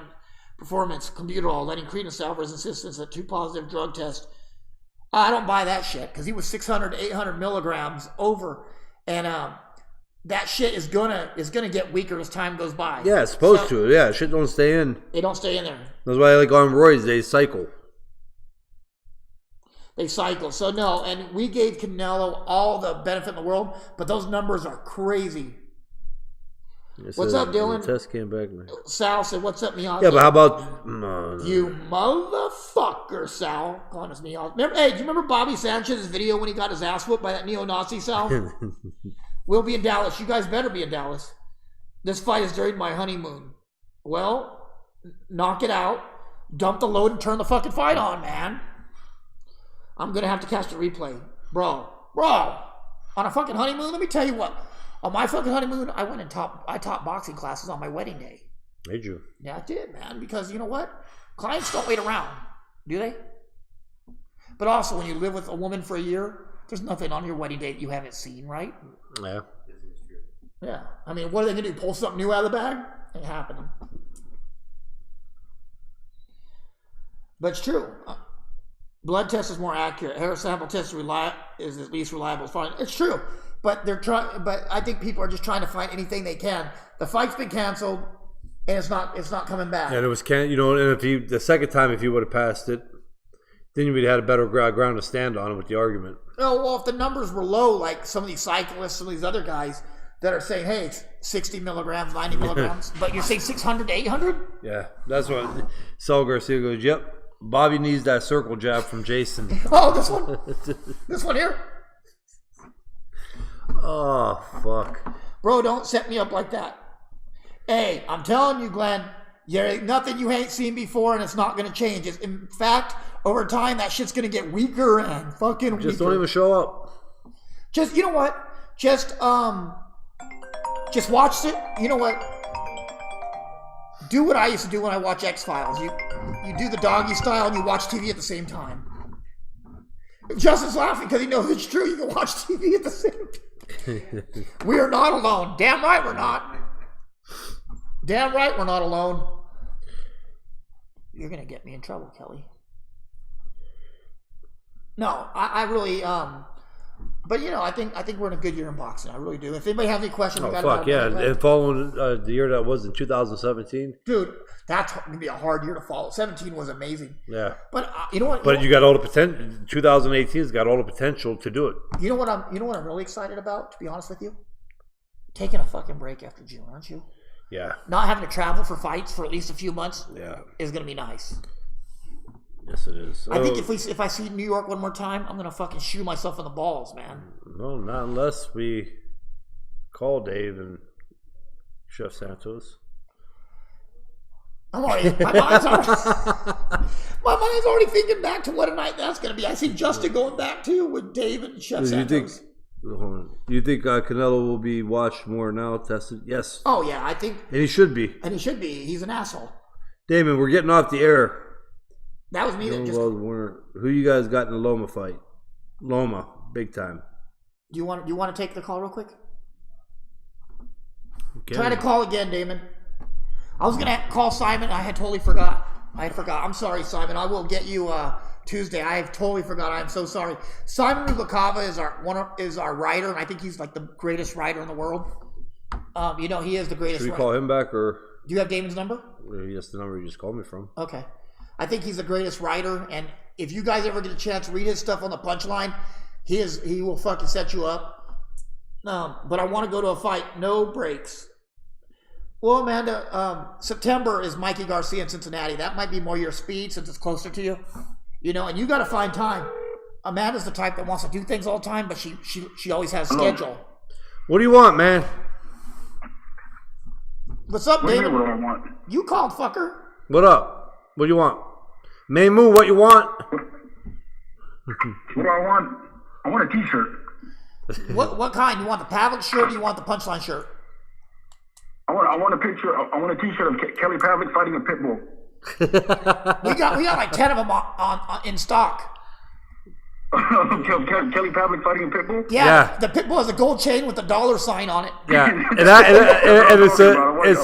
performance clenbuterol, letting credence to Alvarez's insistence that 2 positive drug tests. I don't buy that shit because he was 600 to 800 milligrams over, and that shit is gonna get weaker as time goes by. Yeah, it's supposed to. Yeah, shit don't stay in. They don't stay in there. That's why, like on roids, they cycle. They cycle. So no, and we gave Canelo all the benefit in the world, but those numbers are crazy. What's up, Dylan? The test came back, man. Sal said, "What's up, Miyagi?" Yeah, but how about no. You motherfucker, Sal? Calling us Miyagi. Remember, hey, do you remember Bobby Sanchez's video when he got his ass whooped by that neo-Nazi, Sal? We'll be in Dallas. You guys better be in Dallas. This fight is during my honeymoon. Well, knock it out, dump the load, and turn the fucking fight on, man. I'm gonna have to catch the replay, bro. On a fucking honeymoon, let me tell you what. On my fucking honeymoon, I taught boxing classes on my wedding day. Did you? Yeah, I did, man. Because you know what? Clients don't wait around, do they? But also, when you live with a woman for a year, there's nothing on your wedding day that you haven't seen, right? Yeah. Yeah. I mean, what are they gonna do? Pull something new out of the bag? Ain't happening. But it's true. Blood test is more accurate. Hair sample test is at least reliable as far. It's true, but But I think people are just trying to find anything they can. The fight's been canceled, and it's not coming back. And it was and if the second time, if you would have passed it, then you would have had a better ground to stand on with the argument. Oh well, if the numbers were low, like some of these cyclists, some of these other guys that are saying, "Hey, it's 60 milligrams, 90 milligrams," but you're saying 600 to 800. Yeah, that's what Saul Garcia goes. Yep. Bobby needs that circle jab from Jason. Oh, this one? This one here? Oh, fuck. Bro, don't set me up like that. Hey, I'm telling you, Glenn, there ain't nothing you ain't seen before, and it's not going to change. In fact, over time, that shit's going to get weaker and fucking weaker. Just don't even show up. Just, you know what? Just watch it. You know what? Do what I used to do when I watch X-Files. You do the doggy style and you watch TV at the same time. Justin's laughing because he knows it's true. You can watch TV at the same time. We are not alone. Damn right we're not. Damn right we're not alone. You're going to get me in trouble, Kelly. No, I really but I think we're in a good year in boxing. I really do. If anybody has any questions, Oh about fuck it, yeah! And following the year that was in 2017, dude, that's gonna be a hard year to follow. 17 was amazing. yeah. But you know what? But you got all the potential. 2018's got all the potential to do it. You know what I'm really excited about? To be honest with you, taking a fucking break after June, aren't you? Yeah. Not having to travel for fights for at least a few months. Yeah. Is gonna be nice. Yes, it is. I think if I see New York one more time, I'm gonna fucking shoot myself in the balls, man. No, not unless we call Dave and Chef Santos. My mind's already thinking back to what a night that's gonna be. I see Justin going back too with Dave and Chef Santos. You think Canelo will be watched more now, tested? Yes. Oh yeah, I think. And he should be. He's an asshole. Damon, we're getting off the air. That was me that just. Who you guys got in the Loma fight? Loma, big time. Do you want to take the call real quick? Okay. Try to call again, Damon. I was gonna call Simon. I had totally forgot. I'm sorry, Simon. I will get you Tuesday. I have totally forgot. I'm so sorry. Simon Rubakava is our writer, and I think he's like the greatest writer in the world. He is the greatest. Should we call him back, or do you have Damon's number? Yes, the number you just called me from. Okay. I think he's the greatest writer, and if you guys ever get a chance to read his stuff on the Punchline, he will fucking set you up. But I want to go to a fight. No breaks. Well, Amanda, September is Mikey Garcia in Cincinnati. That might be more your speed since it's closer to you. And you got to find time. Amanda's the type that wants to do things all the time, but she always has schedule. What do you want, man? What's up, David? What do I want? You called, fucker. What up? What do you want? Maymoo, what you want? What do I want? I want a T-shirt. What kind? You want the Pavlik shirt or you want the Punchline shirt? I want a picture. I want a T-shirt of Kelly Pavlik fighting a pit bull. we got like 10 of them on in stock. Kelly Pavlik fighting a pit bull? Yeah, the pit bull has a gold chain with a dollar sign on it. Yeah, and it's I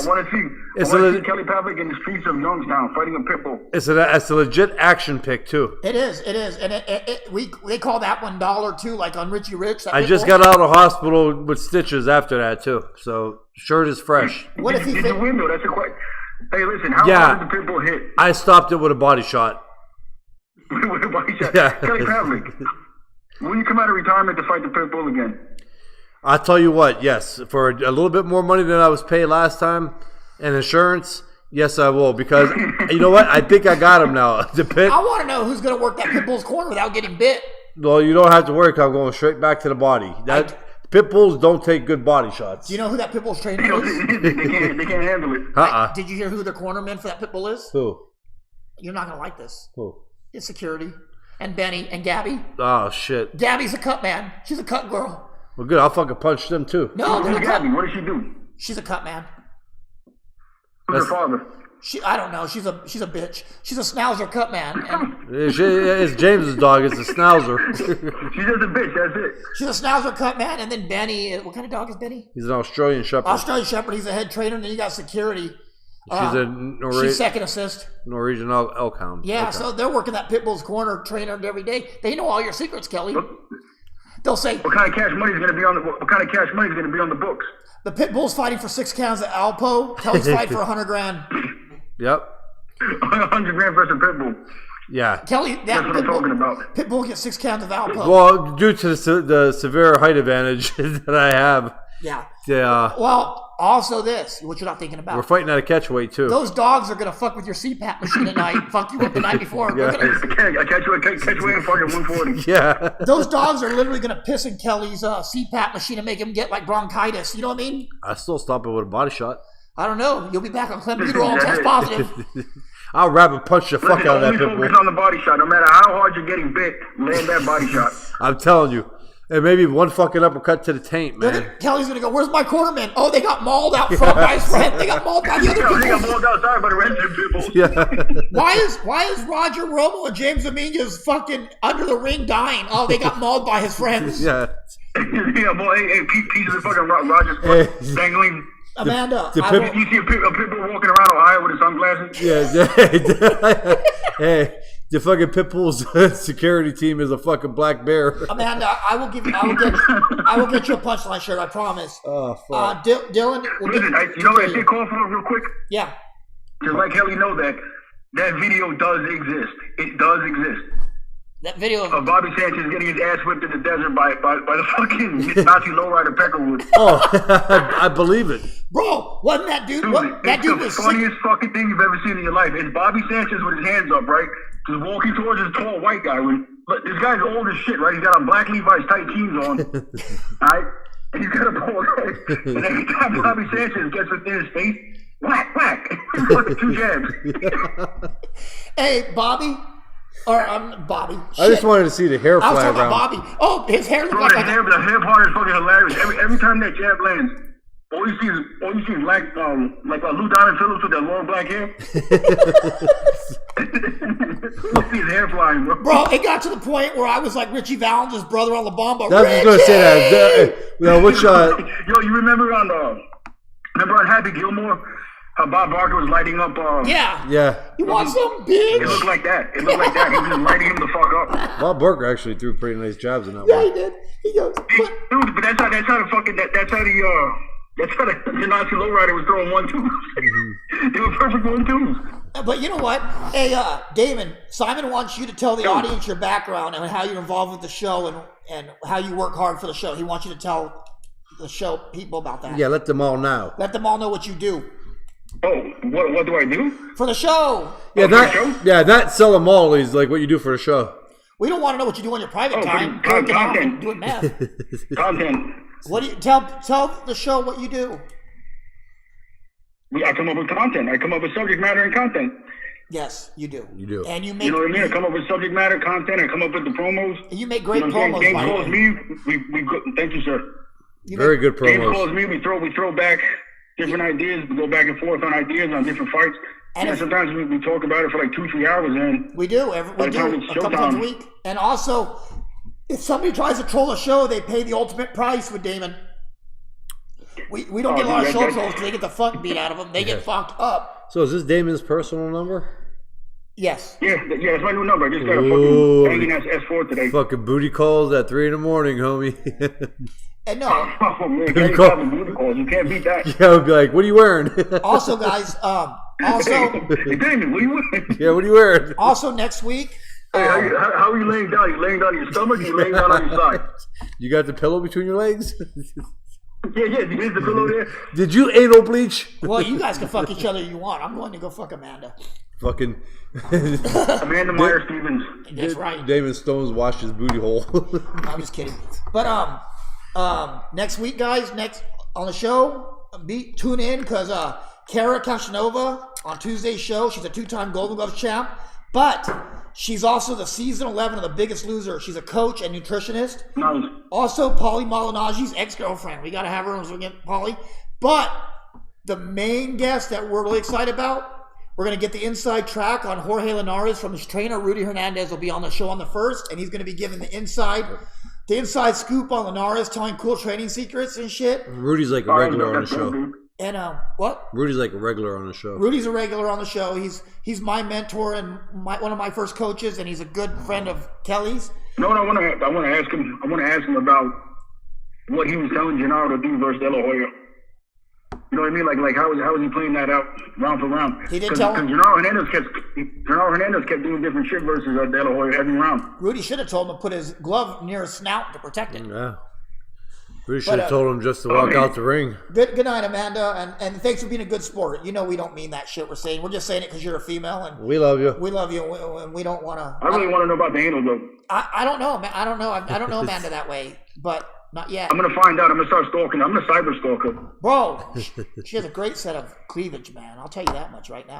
want to see Kelly Pavlik in the streets of Youngstown fighting a pit bull. It's a legit action pick too. It is, and they call that $1 too, like on Richie Rich. I just got out of hospital with stitches after that too, so shirt is fresh. What if he did you win though? That's a question. Hey, listen, how hard did the pit bull hit? I stopped it with a body shot. With a body shot. Yeah. Kelly Pavlik, when you come out of retirement to fight the pit bull again? I'll tell you what, yes, for a little bit more money than I was paid last time and insurance, yes, I will, because you know what? I think I got him now. The pit. I want to know who's going to work that pit bull's corner without getting bit. Well, you don't have to worry, 'cause I'm going straight back to the body. Pit bulls don't take good body shots. Do you know who that pit bull's trainer is? They can't handle it. Did you hear who the cornerman for that pit bull is? Who? You're not going to like this. Who? It's security. And Benny and Gabby. Oh, shit. Gabby's a cut man. She's a cut girl. Well, good. I'll fucking punch them, too. No, Who's Gabby? What does she do? She's a cut man. Who's her father? I don't know. She's a bitch. She's a schnauzer cut man. It's James's dog. It's a schnauzer. She's just a bitch. That's it. She's a schnauzer cut man. And then Benny. What kind of dog is Benny? He's an Australian Shepherd. Australian Shepherd. He's a head trainer. And then you got security. She's second assist. Norwegian elk hound. Yeah, okay. so they're working that pit bull's corner, trainer every day. They know all your secrets, Kelly. They'll say, "What kind of cash money is going to be on the? What kind of cash money is going to be on the books?" The pit bull's fighting for 6 cans of Alpo. Kelly's fighting for $100,000. Yep. 100 grand versus pit bull. Yeah. Kelly, that's what I'm talking about. Pit bull gets 6 cans of Alpo. Well, due to the severe height advantage that I have. Yeah. Yeah. Well, also this, what you're not thinking about. We're fighting at a catch weight too. Those dogs are gonna fuck with your CPAP machine at night. Fuck you up the night before. Yeah. I catch you in fucking 140. Yeah. Those dogs are literally gonna piss in Kelly's CPAP machine and make him get like bronchitis. You know what I mean? I still stop it with a body shot. I don't know. You'll be back on clenbuterol test positive. I'll rabbit punch the fuck out of that pit bull. Focus on the body shot. No matter how hard you're getting bit, land that body shot. I'm telling you. And maybe one fucking uppercut to the taint, man. Kelly's gonna go, "Where's my cornerman?" Oh, they got mauled out front by his friend. They got mauled by the other people. They got mauled outside by the rest of the people. Yeah. Why is Roger Romo and James Dominguez fucking under the ring dying? Oh, they got mauled by his friends. Yeah. Yeah, boy, pieces of fucking Roger's dangling. Amanda, you see a pit bull walking around Ohio with his sunglasses? Yeah. Hey, the fucking Pitbull's security team is a fucking black bear. Amanda, I will get you a punchline shirt. I promise. Oh fuck. Dylan, listen, you know what I did call for real quick? Yeah. Just like Kelly know that video does exist. It does exist. That video of Bobby Sanchez getting his ass whipped in the desert by the fucking Nazi lowrider Peckerwood. Oh, I believe it. Bro, wasn't that dude? That dude was the funniest fucking thing you've ever seen in your life. It's Bobby Sanchez with his hands up, right? Just walking towards this tall white guy. But this guy's old as shit, right? He's got on black Levi's tight jeans on. Alright? And he's got a bald head. And every time Bobby Sanchez gets within his face, whack, whack. Fucking 2 jabs. Hey, Bobby. Or Bobby. I just wanted to see the hair fly around. I was talking about Bobby. Oh, his hair looks like the hair part is fucking hilarious. Every time that jab lands, all you see is like Lou Diamond Phillips with that long black hair. You see his hair flying, bro. Bro, it got to the point where I was like Richie Valens' brother on La Bamba. I was just gonna say that. Which Yo, you remember on Happy Gilmore? How Bob Barker was lighting up. Yeah. You want some bitch? It looked like that. He was just lighting him the fuck up. Bob Barker actually threw pretty nice jabs in that Yeah, one. he did. He goes, dude, but that's how the Nazi lowrider was throwing 1-2s. They were perfect 1-2s. But you know what? Hey, Damon, Simon wants you to tell the audience your background and how you're involved with the show and how you work hard for the show. He wants you to tell the show people about that. Yeah, let them all know. Let them all know what you do. Oh, what do I do? For the show. Yeah, not selling mollies like what you do for the show. We don't want to know what you do on your private time. Content. Doing math. Content. What do you tell the show what you do? I come up with content. I come up with subject matter and content. Yes, you do. You do. And you make. You know what I mean? I come up with subject matter, content. I come up with the promos. And you make great promos. James calls me. Thank you, sir. Very good promos. James calls me. We throw back different ideas. We go back and forth on ideas on different fights. And sometimes we talk about it for like 2-3 hours. And we do. A couple times a week. And also, if somebody tries to troll a show, they pay the ultimate price with Damon. We don't get a lot of show trolls because they get the funk beat out of them. They get funked up. So is this Damon's personal number? Yes. Yeah, it's my new number. I just got a fucking banging ass S4 today. Fucking booty calls at 3 in the morning, homie. And no. Oh man, booty calls. You can't beat that. Yeah, I would be like, what are you wearing? Also, guys, Hey, Damon, what are you wearing? Yeah, what are you wearing? Also, next week. Hey, how are you laying down? You laying down on your stomach? Or you laying down on your side? You got the pillow between your legs? Yeah, there's the pillow there. Did you anal bleach? Well, you guys can fuck each other if you want. I'm going to go fuck Amanda. Fucking Amanda Meyer Stevens. That's right. David Stones washed his booty hole. I'm just kidding. But next week, guys, on the show, tune in because Kara Kashanova on Tuesday's show. She's a 2-time Golden Gloves champ, but she's also the season 11 of The Biggest Loser. She's a coach and nutritionist. Nice. Also, Paulie Malinagi's ex-girlfriend. We got to have her as we get Paulie. But the main guest that we're really excited about, we're going to get the inside track on Jorge Linares from his trainer. Rudy Hernandez will be on the show on the 1st, and he's going to be giving the inside scoop on Linares, telling cool training secrets and shit. Rudy's like a regular on the show. And what? Rudy's like a regular on the show. Rudy's a regular on the show. He's my mentor and one of my first coaches, and he's a good friend of Kelly's. No, I want to ask him. I want to ask him about what he was telling Gennaro to do versus De La Hoya. You know what I mean? Like how was he playing that out round for round? He didn't tell him. Gennaro Hernandez kept doing different shit versus De La Hoya every round. Rudy should have told him to put his glove near his snout to protect it. Yeah. Rudy should have told him just to walk out the ring. Good night, Amanda, and thanks for being a good sport. You know we don't mean that shit we're saying. We're just saying it because you're a female, and we love you. We love you, and we don't want to. I really want to know about the anal though. I don't know, man. I don't know Amanda that way, but not yet. I'm gonna find out. I'm gonna start stalking. I'm gonna cyber stalk her. Bro, she has a great set of cleavage, man. I'll tell you that much right now.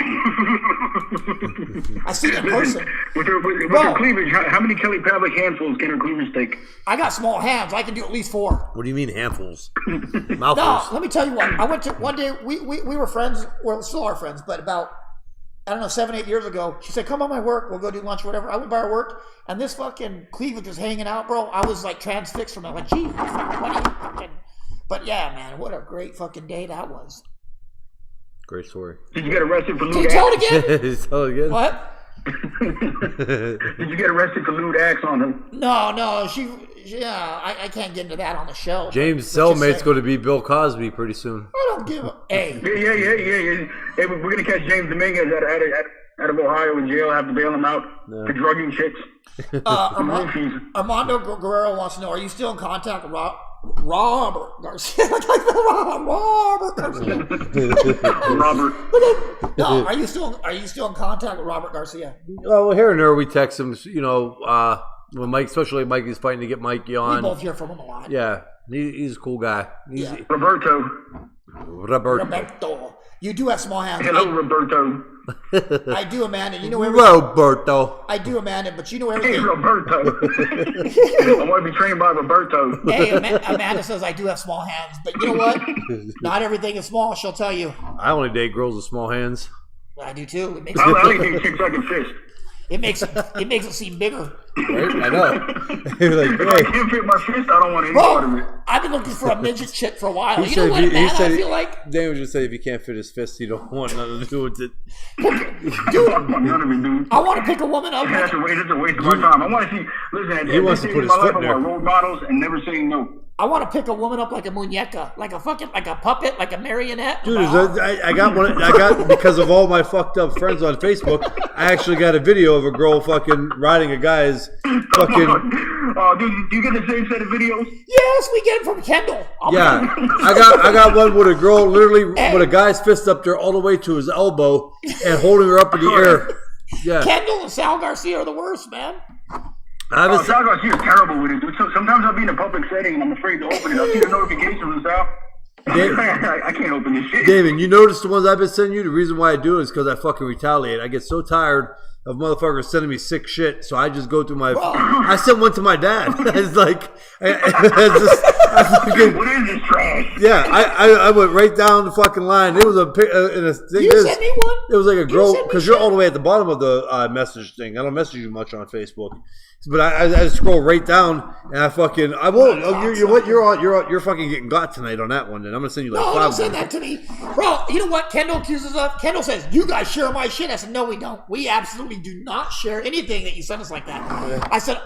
I see it in person. With her cleavage, how many Kelly Pavlik handfuls can her cleavage take? I got small hands. I can do at least 4. What do you mean handfuls? Mouthfuls. No, let me tell you what. I went to one day. We were friends. Well, still are friends, but about 7-8 years ago, she said, "Come on my work. We'll go do lunch or whatever." I went by her work, and this fucking cleavage was hanging out, bro. I was like transfixed from it. Like, geez, what are you fucking? But yeah, man, what a great fucking day that was. Great story. Did you get arrested for lewd act? Can you tell it again? Tell it again. What? Did you get arrested for lewd acts on him? No, I can't get into that on the show. James' cellmate's going to be Bill Cosby pretty soon. I don't give a... Hey. Yeah. Hey, we're going to catch James Dominguez out of Ohio in jail. Have to bail him out for drugging chicks. Armando Guerrero wants to know, are you still in contact with Robert Garcia? Robert Garcia. Robert. No, are you still in contact with Robert Garcia? Oh, well, here and there we text him, when Mike, especially Mikey's fighting to get Mikey on. We both hear from him a lot. Yeah, he's a cool guy. Roberto. You do have small hands. Hello, Roberto. I do, Amanda. You know everything. Roberto. I do, Amanda, but you know everything. Hey, Roberto. I want to be trained by Roberto. Hey, Amanda says I do have small hands, but you know what? Not everything is small. She'll tell you. I only date girls with small hands. I do too. I only date chicks I can fist. It makes it seem bigger. Right? I know. If I can't fit my fist, I don't want any part of it. I've been looking for a midget chick for a while. He You know said what, man? I feel like... Dave just said if he can't fit his fist, he don't want nothing to do with it. Dude, None of it, dude. I want to pick a woman up. That's a waste of my time. I want to see. Listen, He wants to put his foot in there. I role models and never saying no. I want to pick a woman up like a muñeca, like a puppet, like a marionette. Dude, I got one. I got, because of all my fucked up friends on Facebook, I actually got a video of a girl fucking riding a guy's fucking. Do you get the same set of videos? Yes, we get it from Kendall. Yeah, I got one with a girl literally with a guy's fist up there all the way to his elbow and holding her up in the air. Yeah, Kendall and Sal Garcia are the worst, man. Sal Garcia is terrible with it, dude. So sometimes I'll be in a public setting and I'm afraid to open it. I'll see the notification from Sal. I can't open this shit. David, you notice the ones I've been sending you? The reason why I do it is because I fucking retaliate. I get so tired of motherfuckers sending me sick shit, so I just go through my... I sent one to my dad. It's like... What is this trash? Yeah, I went right down the fucking line. It was a thing. You sent me one? It was like a girl, because you're all the way at the bottom of the message thing. I don't message you much on Facebook. But I scroll right down and I won't. You're fucking getting got tonight on that one. Then I'm gonna send you like 5. Don't send that to me, bro. You know what Kendall accuses us? Kendall says you guys share my shit. I said no, we don't. We absolutely do not share anything that you send us like that. I said.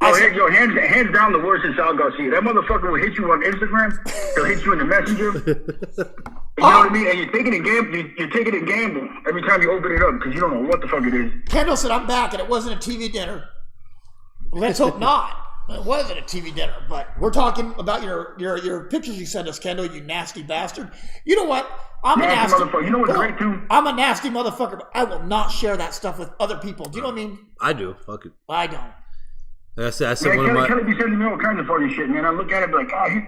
Hands down the worst is Sal Garcia. That motherfucker will hit you on Instagram. He'll hit you in the messenger. You know what I mean? And you're taking a gamble every time you open it up because you don't know what the fuck it is. Kendall said I'm back and it wasn't a TV dinner. Let's hope not. It wasn't a TV dinner, but we're talking about your pictures you sent us, Kendall, you nasty bastard. You know what? I'm a nasty motherfucker. You know what's great too? I'm a nasty motherfucker, but I will not share that stuff with other people. Do you know what I mean? I do. Fuck it. I don't. I said one of my... Kelly be sending me all kinds of funny shit, man. I look at it and be like, I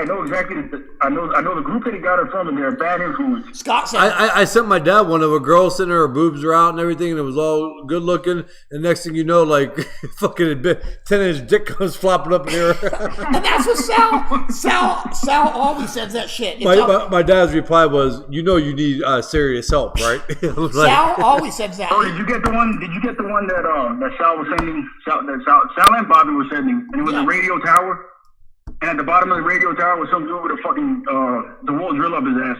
know exactly. I know the group that he got it from, and they're a bad influence. Scott said, I sent my dad one of a girl sitting there, her boobs are out and everything, and it was all good looking. And next thing you know, like fucking 10-inch dick comes flopping up in the air. and that's what Sal always sends that shit. My dad's reply was, you need serious help, right? Sal always sends that. Oh, did you get the one? Did you get the one that Sal was sending? Sal and Bobby were sending, and it was a radio tower. And at the bottom of the radio tower was some dude with a fucking the wall drill up his ass.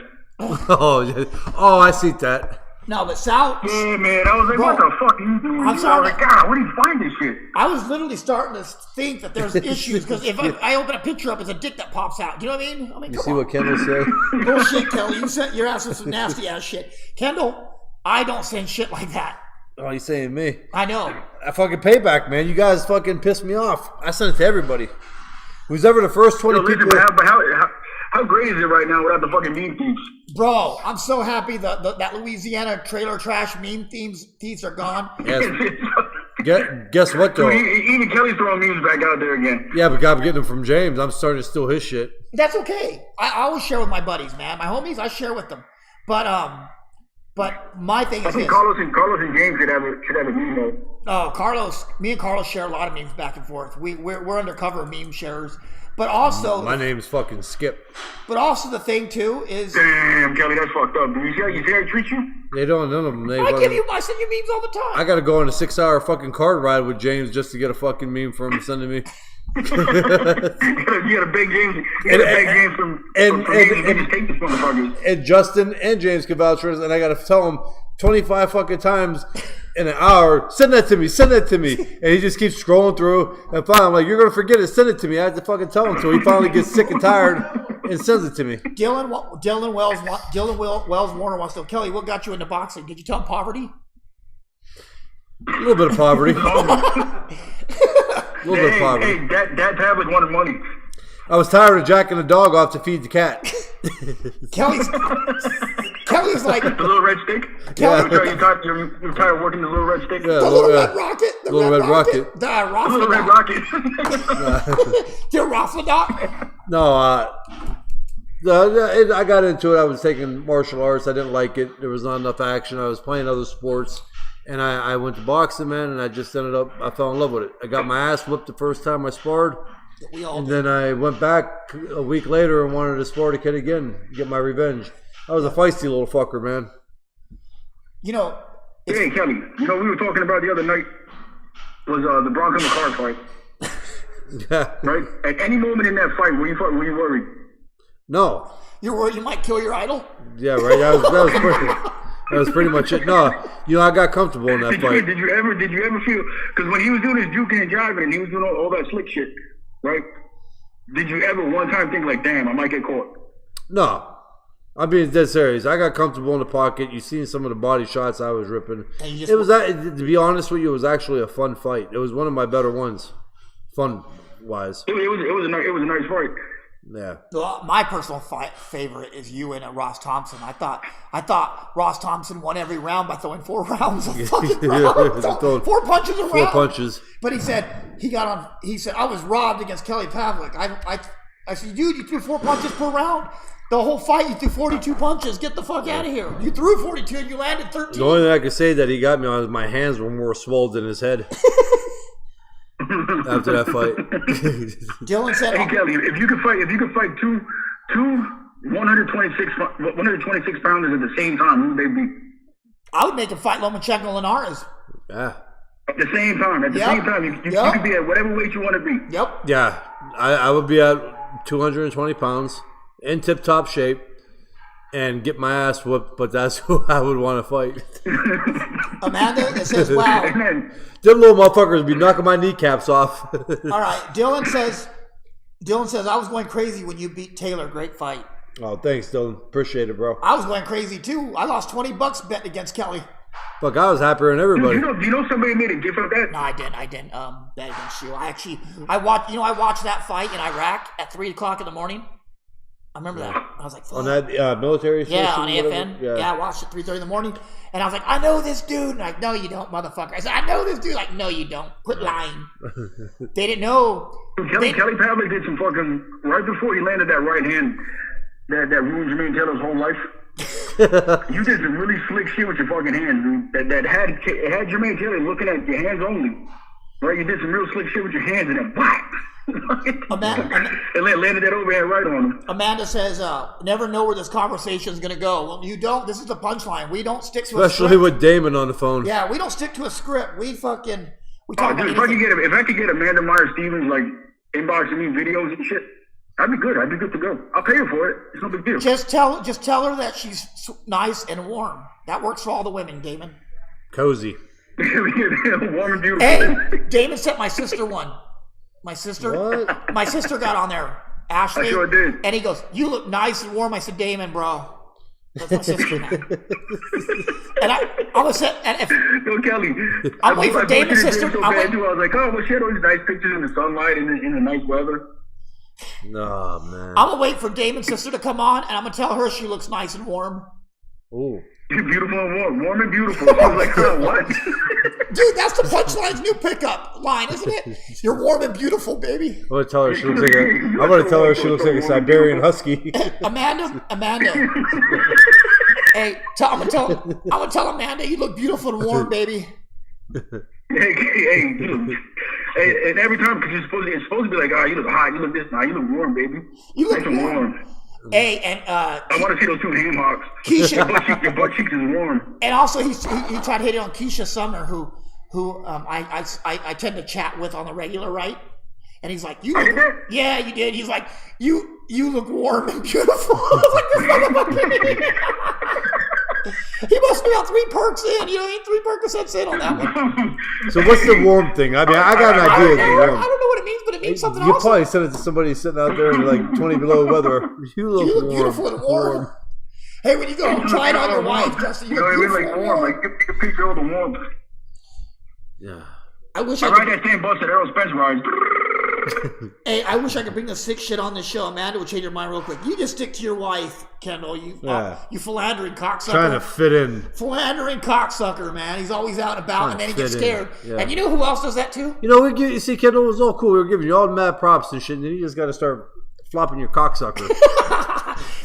Oh, I see that. No, but Sal. Yeah, man. I was like, what the fuck are you doing? I'm sorry. I was like, God, where do you find this shit? I was literally starting to think that there's issues because if I open a picture up, it's a dick that pops out. Do you know what I mean? You see what Kendall said? Bullshit, Kelly. You sent your ass with some nasty ass shit. Kendall, I don't send shit like that. Oh, you saying me? I know. I fucking payback, man. You guys fucking pissed me off. I sent it to everybody. Who's ever the first 20 people? But how great is it right now without the fucking meme thieves? Bro, I'm so happy that Louisiana trailer trash meme thieves are gone. Yes. Guess what, though? Even Kelly's throwing memes back out there again. Yeah, but I'm getting them from James. I'm starting to steal his shit. That's okay. I always share with my buddies, man. My homies, I share with them. But my thing is I think Carlos and James should have a meme though. Oh, me and Carlos share a lot of memes back and forth. We're undercover meme sharers. But also, my name's fucking Skip. But also the thing too is, damn, Kelly, that's fucked up. You see how they treat you? They don't. None of them. I send you memes all the time. I got to go on a 6-hour fucking car ride with James just to get a fucking meme from him sending me. You got a big James. You got a big James from James. Just take this motherfucker. And Justin and James can vouch for us, and I got to tell them 25 fucking times in an hour. Send that to me. Send that to me. And he just keeps scrolling through. And finally, I'm like, you're going to forget it. Send it to me. I have to fucking tell him. So he finally gets sick and tired and sends it to me. Dylan Wells Warner wants to know, Kelly, what got you into boxing? Did you tell him poverty? A little bit of poverty. A little bit of poverty. Hey, that tablet wanted money. I was tired of jacking the dog off to feed the cat. Kelly's like The little red stick? Kelly, You're tired of working the little red stick? Yeah, the little red rocket. The little red rocket. The Little red rocket. The Raffledot. No, I got into it. I was taking martial arts. I didn't like it. There was not enough action. I was playing other sports. And I went to boxing, man, and I just ended up, I fell in love with it. I got my ass whipped the first time I sparred. And then I went back a week later and wanted to spar the kid again, get my revenge. I was a feisty little fucker, man. You know, Hey, Kelly, we were talking about the other night was the Bronco McCart fight. Yeah. Right? At any moment in that fight, were you worried? No. you're worried you might kill your idol? Yeah, right. That was pretty much it. No, I got comfortable in that fight. Did you ever feel, because when he was doing his juking and jiving and he was doing all that slick shit, right? Did you ever one time think like, damn, I might get caught? No. I'm being dead serious. I got comfortable in the pocket. You seen some of the body shots I was ripping. It was, to be honest with you, it was actually a fun fight. It was one of my better ones, fun-wise. It was a nice fight. Yeah. Well, my personal favorite is you and Ross Thompson. I thought Ross Thompson won every round by throwing 4 rounds of fucking round. 4 punches a round. 4 punches. But he said I was robbed against Kelly Pavlik. I said, dude, you threw 4 punches per round. The whole fight, you threw 42 punches. Get the fuck out of here. You threw 42 and you landed 13. The only thing I could say that he got me on is my hands were more swollen than his head. After that fight. Dylan said, "Hey Kelly, if you could fight two 126 pounders at the same time, who would they be?" I would make him fight Lomachenko Linares. Yeah. At the same time, you could be at whatever weight you want to be. Yep. Yeah. I would be at 220 pounds in tip-top shape and get my ass whooped, but that's who I would want to fight. Amanda, it says, wow. Amen. Them little motherfuckers would be knocking my kneecaps off. All right. Dylan says, I was going crazy when you beat Taylor. Great fight. Oh, thanks, Dylan. Appreciate it, bro. I was going crazy too. I lost $20 betting against Kelly. Fuck, I was happier than everybody. Do you know somebody made a gift of that? No, I didn't bet against you. I watched that fight in Iraq at 3:00 in the morning. I remember that. I was like, fuck. On that military station? Yeah, on AFN. Yeah, I watched it 3:30 in the morning. And I was like, I know this dude. And like, no, you don't, motherfucker. I said, I know this dude. Like, no, you don't. Quit lying. They didn't know. Kelly Pavlik did some fucking, right before he landed that right hand that ruined Jermaine Taylor's whole life. You did some really slick shit with your fucking hands, dude. That had Jermaine Taylor looking at your hands only. Right? You did some real slick shit with your hands and then whack. And landed that overhand right on him. Amanda says, never know where this conversation is going to go. Well, you don't. This is the punchline. We don't stick to a script. Especially with Damon on the phone. Yeah, we don't stick to a script. We talk Dude, about if I could get Amanda Myers Stevens like inboxing me videos and shit, I'd be good. I'd be good to go. I'll pay her for it. It's no big deal. Just tell her that she's nice and warm. That works for all the women, Damon. Cozy. Warm and beautiful. Hey, Damon sent my sister one. My sister got on there. Ashley. I sure did. And he goes, you look nice and warm. I said, Damon, bro. That's my sister, man. And I was saying, and if no, Kelly, I'm waiting for Damon's sister. So I was like, oh, well, she had all these nice pictures in the sunlight and in the nice weather. No, man. I'm gonna wait for Damon's sister to come on, and I'm gonna tell her she looks nice and warm. Ooh. You're beautiful and warm and beautiful. She was like, oh, what? Dude, that's the punchline's new pickup line, isn't it? You're warm and beautiful, baby. I'm gonna tell her she looks like a Siberian husky. Amanda. Hey, I'm gonna tell Amanda you look beautiful and warm, baby. Hey, and every time, because it's supposed to be like, oh, you look hot, you look this, now you look warm, baby. You look nice warm. Hey, and I want to see those 2 ham hocks. Keisha, your butt cheeks is warm. And also, he tried hitting on Keisha Sumner, who I tend to chat with on the regular, right? And he's like, you look, yeah, you did. He's like, you look warm and beautiful. I was like, this motherfucker. He must be on 3 perks in. You know, he 3 Percocets in on that one. So what's the warm thing? I mean, I got an idea of the I warm. don't know what it means, but it means something You awesome. probably send it to somebody sitting out there in like 20 below weather. You look beautiful and warm. Hey, when you go try it on your wife, Justin, You know you're what I mean? beautiful Like and warm. warm. Like get a picture of the warmth. Yeah. I wish I I ride could. that same bus that Errol Spence rides. Hey, I wish I could bring the sick shit on this show. Amanda will change your mind real quick. You just stick to your wife, Kendall. You philandering cocksucker. Trying to fit in. Philandering cocksucker, man. He's always out and about, and then he gets fit scared. in. Yeah. And you know who else does that too? You know, you see, Kendall, it was all cool. We were giving you all the mad props and shit, and then you just got to start flopping your cocksucker.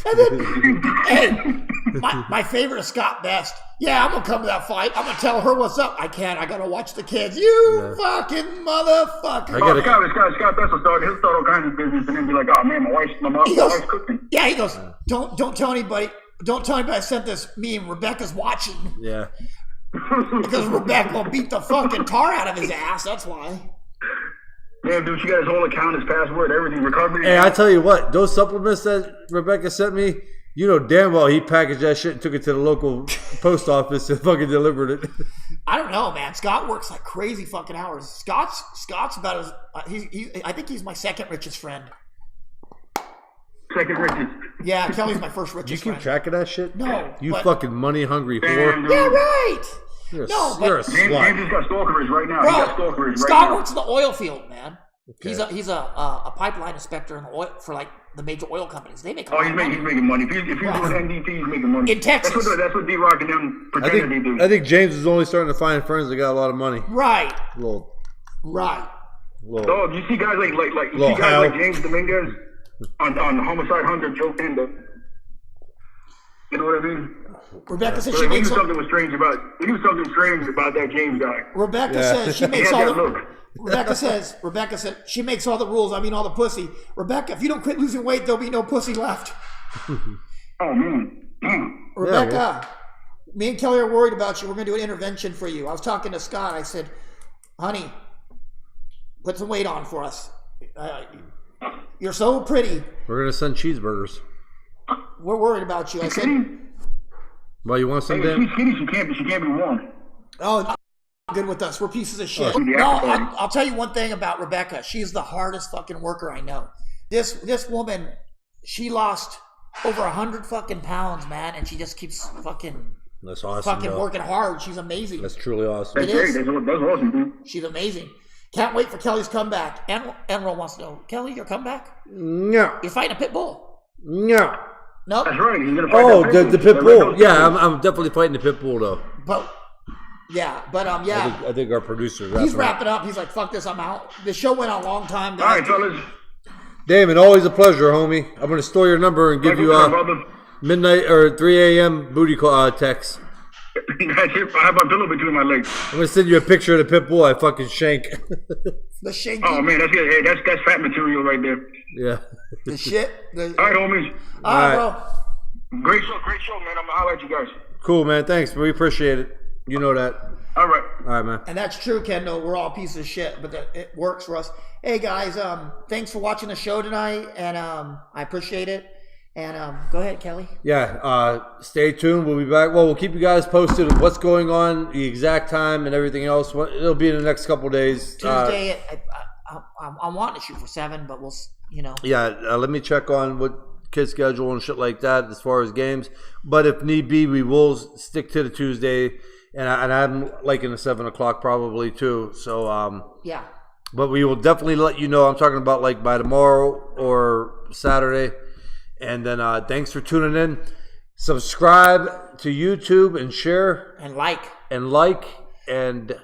And then, hey, my favorite is Scott Best. Yeah, I'm gonna come to that fight. I'm gonna tell her what's up. I can't. I gotta watch the kids. You fucking motherfucker. Scott Best will start. He'll start all kinds of business and then be like, "Oh man, my wife's cooking." Yeah, he goes. Don't tell anybody. Don't tell anybody I sent this meme. Rebecca's watching. Yeah. Because Rebecca will beat the fucking tar out of his ass. That's why. Damn, dude, she got his whole account, his password, everything, recovery. Hey, I tell you what, those supplements that Rebecca sent me, you know damn well he packaged that shit and took it to the local post office and fucking delivered it. I don't know, man. Scott works like crazy fucking hours. Scott's about as I think he's my second richest friend. Second richest. Yeah, Kelly's my first richest You keep friend. track of that shit? No, You but- fucking money hungry Damn, whore. dude. Yeah, right. You're No, you're a but- James slut. just got stalkerage right now. He got Bro, stalkerage right Scott now. works in the oil field, man. Okay. He's a pipeline inspector in the oil for like the major oil companies. They make a Oh, lot he's of money. making money. If he's doing NDT, he's making money. In Texas. That's what D-Rock and them pretended they do. I think James is only starting to find friends that got a lot of money. Right, Little. Dog, you see guys like Little hell. James Dominguez on Homicide Hunter, Joe Panda. You know what I mean? Rebecca said But she he makes knew all, something was strange about. He knew something strange about that James guy. Rebecca Yeah. says she He makes had all that the look. Rebecca said she makes all the rules. I mean all the pussy. Rebecca, if you don't quit losing weight, there'll be no pussy left. Oh man, damn. Rebecca, me and Kelly are worried about you. We're gonna do an intervention for you. I was talking to Scott. I said, honey, put some weight on for us. You're so pretty. We're gonna send cheeseburgers. We're worried about you. I said, Well, you want some, Hey, if Dan? she's skinny, she can't be warm. oh, not good with us. We're pieces of shit. Oh, No, I'll tell you one thing about Rebecca. She's the hardest fucking worker I know. This woman, she lost over 100 fucking pounds, man, and she just keeps fucking That's awesome. though. working hard. She's amazing. That's truly awesome. It That's great. is. That's awesome, dude. She's amazing. Can't wait for Kelly's comeback. Enroll wants to know, Kelly, your comeback? No. You're fighting a pit bull? No. Nope. That's right. He's gonna fight Oh, that the pit bull. Yeah, I'm definitely fighting the pit bull though. But yeah. I think our producer's He's wrapping up. wrapping up. He's like, fuck this, I'm out. The show went on a long time, All guys. right, fellas. Damon, always a pleasure, homie. I'm gonna store your number and give you brother. midnight or 3 a.m. booty call text. That's it. I have my pillow between my legs. I'm gonna send you a picture of the pit bull I fucking shank. The shanky. Oh man, that's good. Hey, that's fat material right there. Yeah. The shit. All right, homies. All right, bro. Great show, man. I'm gonna holler at you guys. Cool, man. Thanks. We appreciate it. You know that. All right. All right, man. And that's true, Kendall. We're all pieces of shit, but it works for us. Hey guys, thanks for watching the show tonight, and I appreciate it. And go ahead, Kelly. Yeah. Stay tuned. We'll be back. Well, we'll keep you guys posted of what's going on, the exact time, and everything else. It'll be in the next couple days. Tuesday, I'm wanting to shoot for 7, but we'll, Yeah. Let me check on what kid schedule and shit like that as far as games. But if need be, we will stick to the Tuesday, and I'm liking the 7 o'clock probably too. So yeah. But we will definitely let you know. I'm talking about like by tomorrow or Saturday. And then thanks for tuning in. Subscribe to YouTube and share And like. And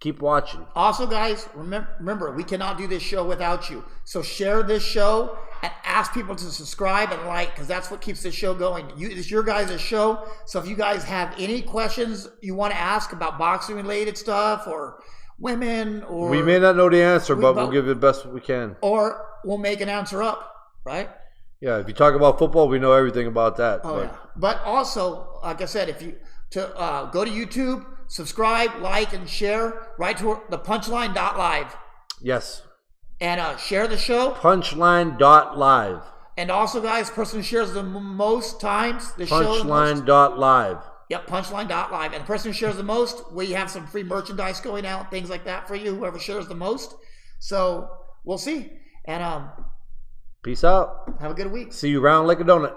keep watching. Also, guys, remember, we cannot do this show without you. So share this show and ask people to subscribe and like, because that's what keeps this show going. It's your guys' show. So if you guys have any questions you want to ask about boxing related stuff or women, or We may not know the answer, but we'll give it the best we can. or we'll make an answer up, right? Yeah, if you talk about football, we know everything about that. Oh, yeah. But also, like I said, if you go to YouTube, subscribe, like, and share right to the punchline.live. Yes. And share the show. Punchline.live. And also, guys, person who shares the most times the show. Punchline.live. Yep, punchline.live. And the person who shares the most, we have some free merchandise going out, things like that for you, whoever shares the most. So we'll see. And peace out. have a good week. See you round like a donut.